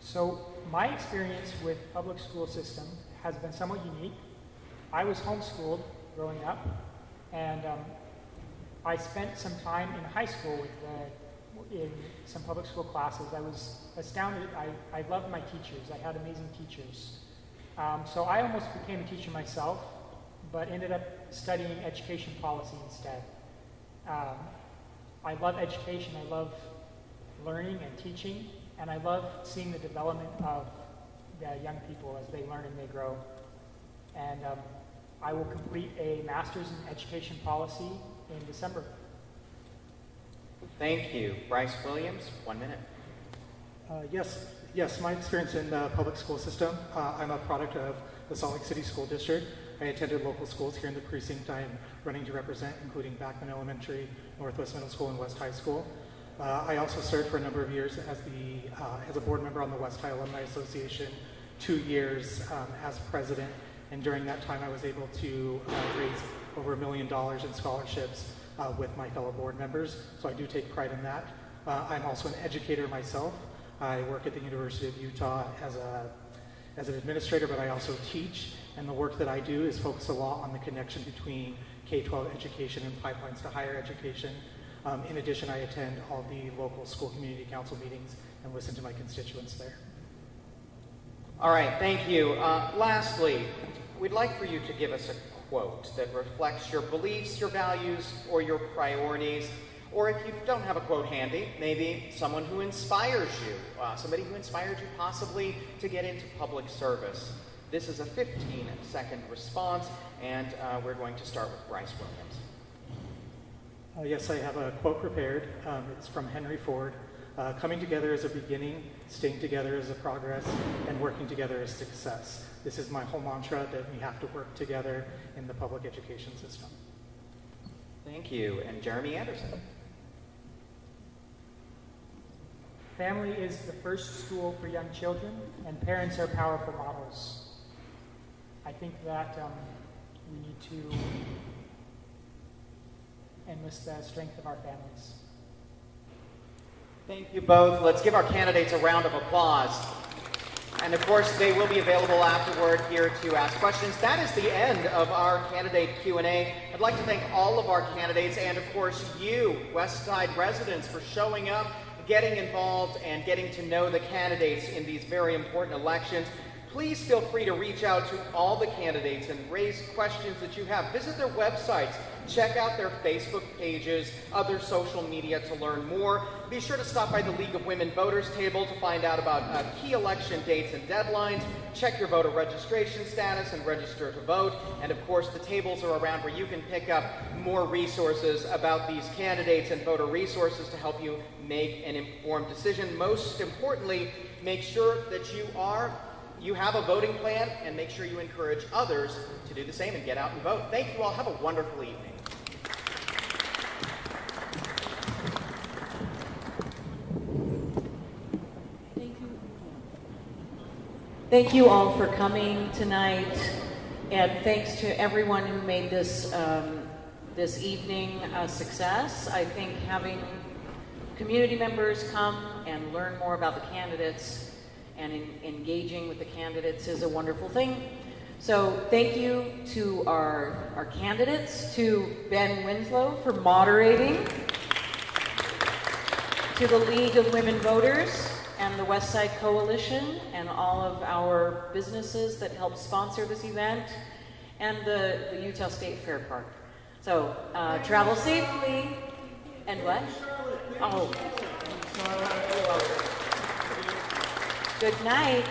So my experience with public school system has been somewhat unique. I was homeschooled growing up, and I spent some time in high school in some public school classes. I was astounded. I loved my teachers. I had amazing teachers. So I almost became a teacher myself, but ended up studying education policy instead. I love education. I love learning and teaching, and I love seeing the development of the young people as they learn and they grow. And I will complete a master's in education policy in December. Thank you. Bryce Williams, 1 minute. Yes, my experience in the public school system, I'm a product of the Salt Lake City School District. I attended local schools here in the precinct I'm running to represent, including Backman Elementary, Northwest Middle School, and West High School. I also served for a number of years as a board member on the West High Alumni Association, 2 years as president, and during that time I was able to raise over $1 million in scholarships with my fellow board members, so I do take pride in that. I'm also an educator myself. I work at the University of Utah as an administrator, but I also teach, and the work that I do is focus a lot on the connection between K-12 education and pipelines to higher education. In addition, I attend all the local school community council meetings and listen to my constituents there. All right, thank you. Lastly, we'd like for you to give us a quote that reflects your beliefs, your values, or your priorities. Or if you don't have a quote handy, maybe someone who inspires you, somebody who inspired you possibly to get into public service. This is a 15-second response, and we're going to start with Bryce Williams. Yes, I have a quote prepared. It's from Henry Ford. Coming together is a beginning, staying together is a progress, and working together is success. This is my whole mantra, that we have to work together in the public education system. Thank you. And Jeremy Anderson. Family is the first school for young children, and parents are powerful models. I think that we need to enlist the strength of our families. Thank you both. Let's give our candidates a round of applause. And of course, they will be available afterward here to ask questions. That is the end of our candidate Q&A. I'd like to thank all of our candidates and of course you, Westside residents, for showing up, getting involved, and getting to know the candidates in these very important elections. Please feel free to reach out to all the candidates and raise questions that you have. Visit their websites, check out their Facebook pages, other social media to learn more. Be sure to stop by the League of Women Voters table to find out about key election dates and deadlines. Check your voter registration status and register to vote. And of course, the tables are around where you can pick up more resources about these candidates and voter resources to help you make an informed decision. Most importantly, make sure that you have a voting plan, and make sure you encourage others to do the same and get out and vote. Thank you all. Have a wonderful evening. Thank you all for coming tonight, and thanks to everyone who made this this evening a success. I think having community members come and learn more about the candidates and engaging with the candidates is a wonderful thing. So thank you to our candidates, to Ben Winslow for moderating, to the League of Women Voters and the Westside Coalition and all of our businesses that help sponsor this event, and the Utah State Fairpark. So travel safely, and what? Oh. Good night.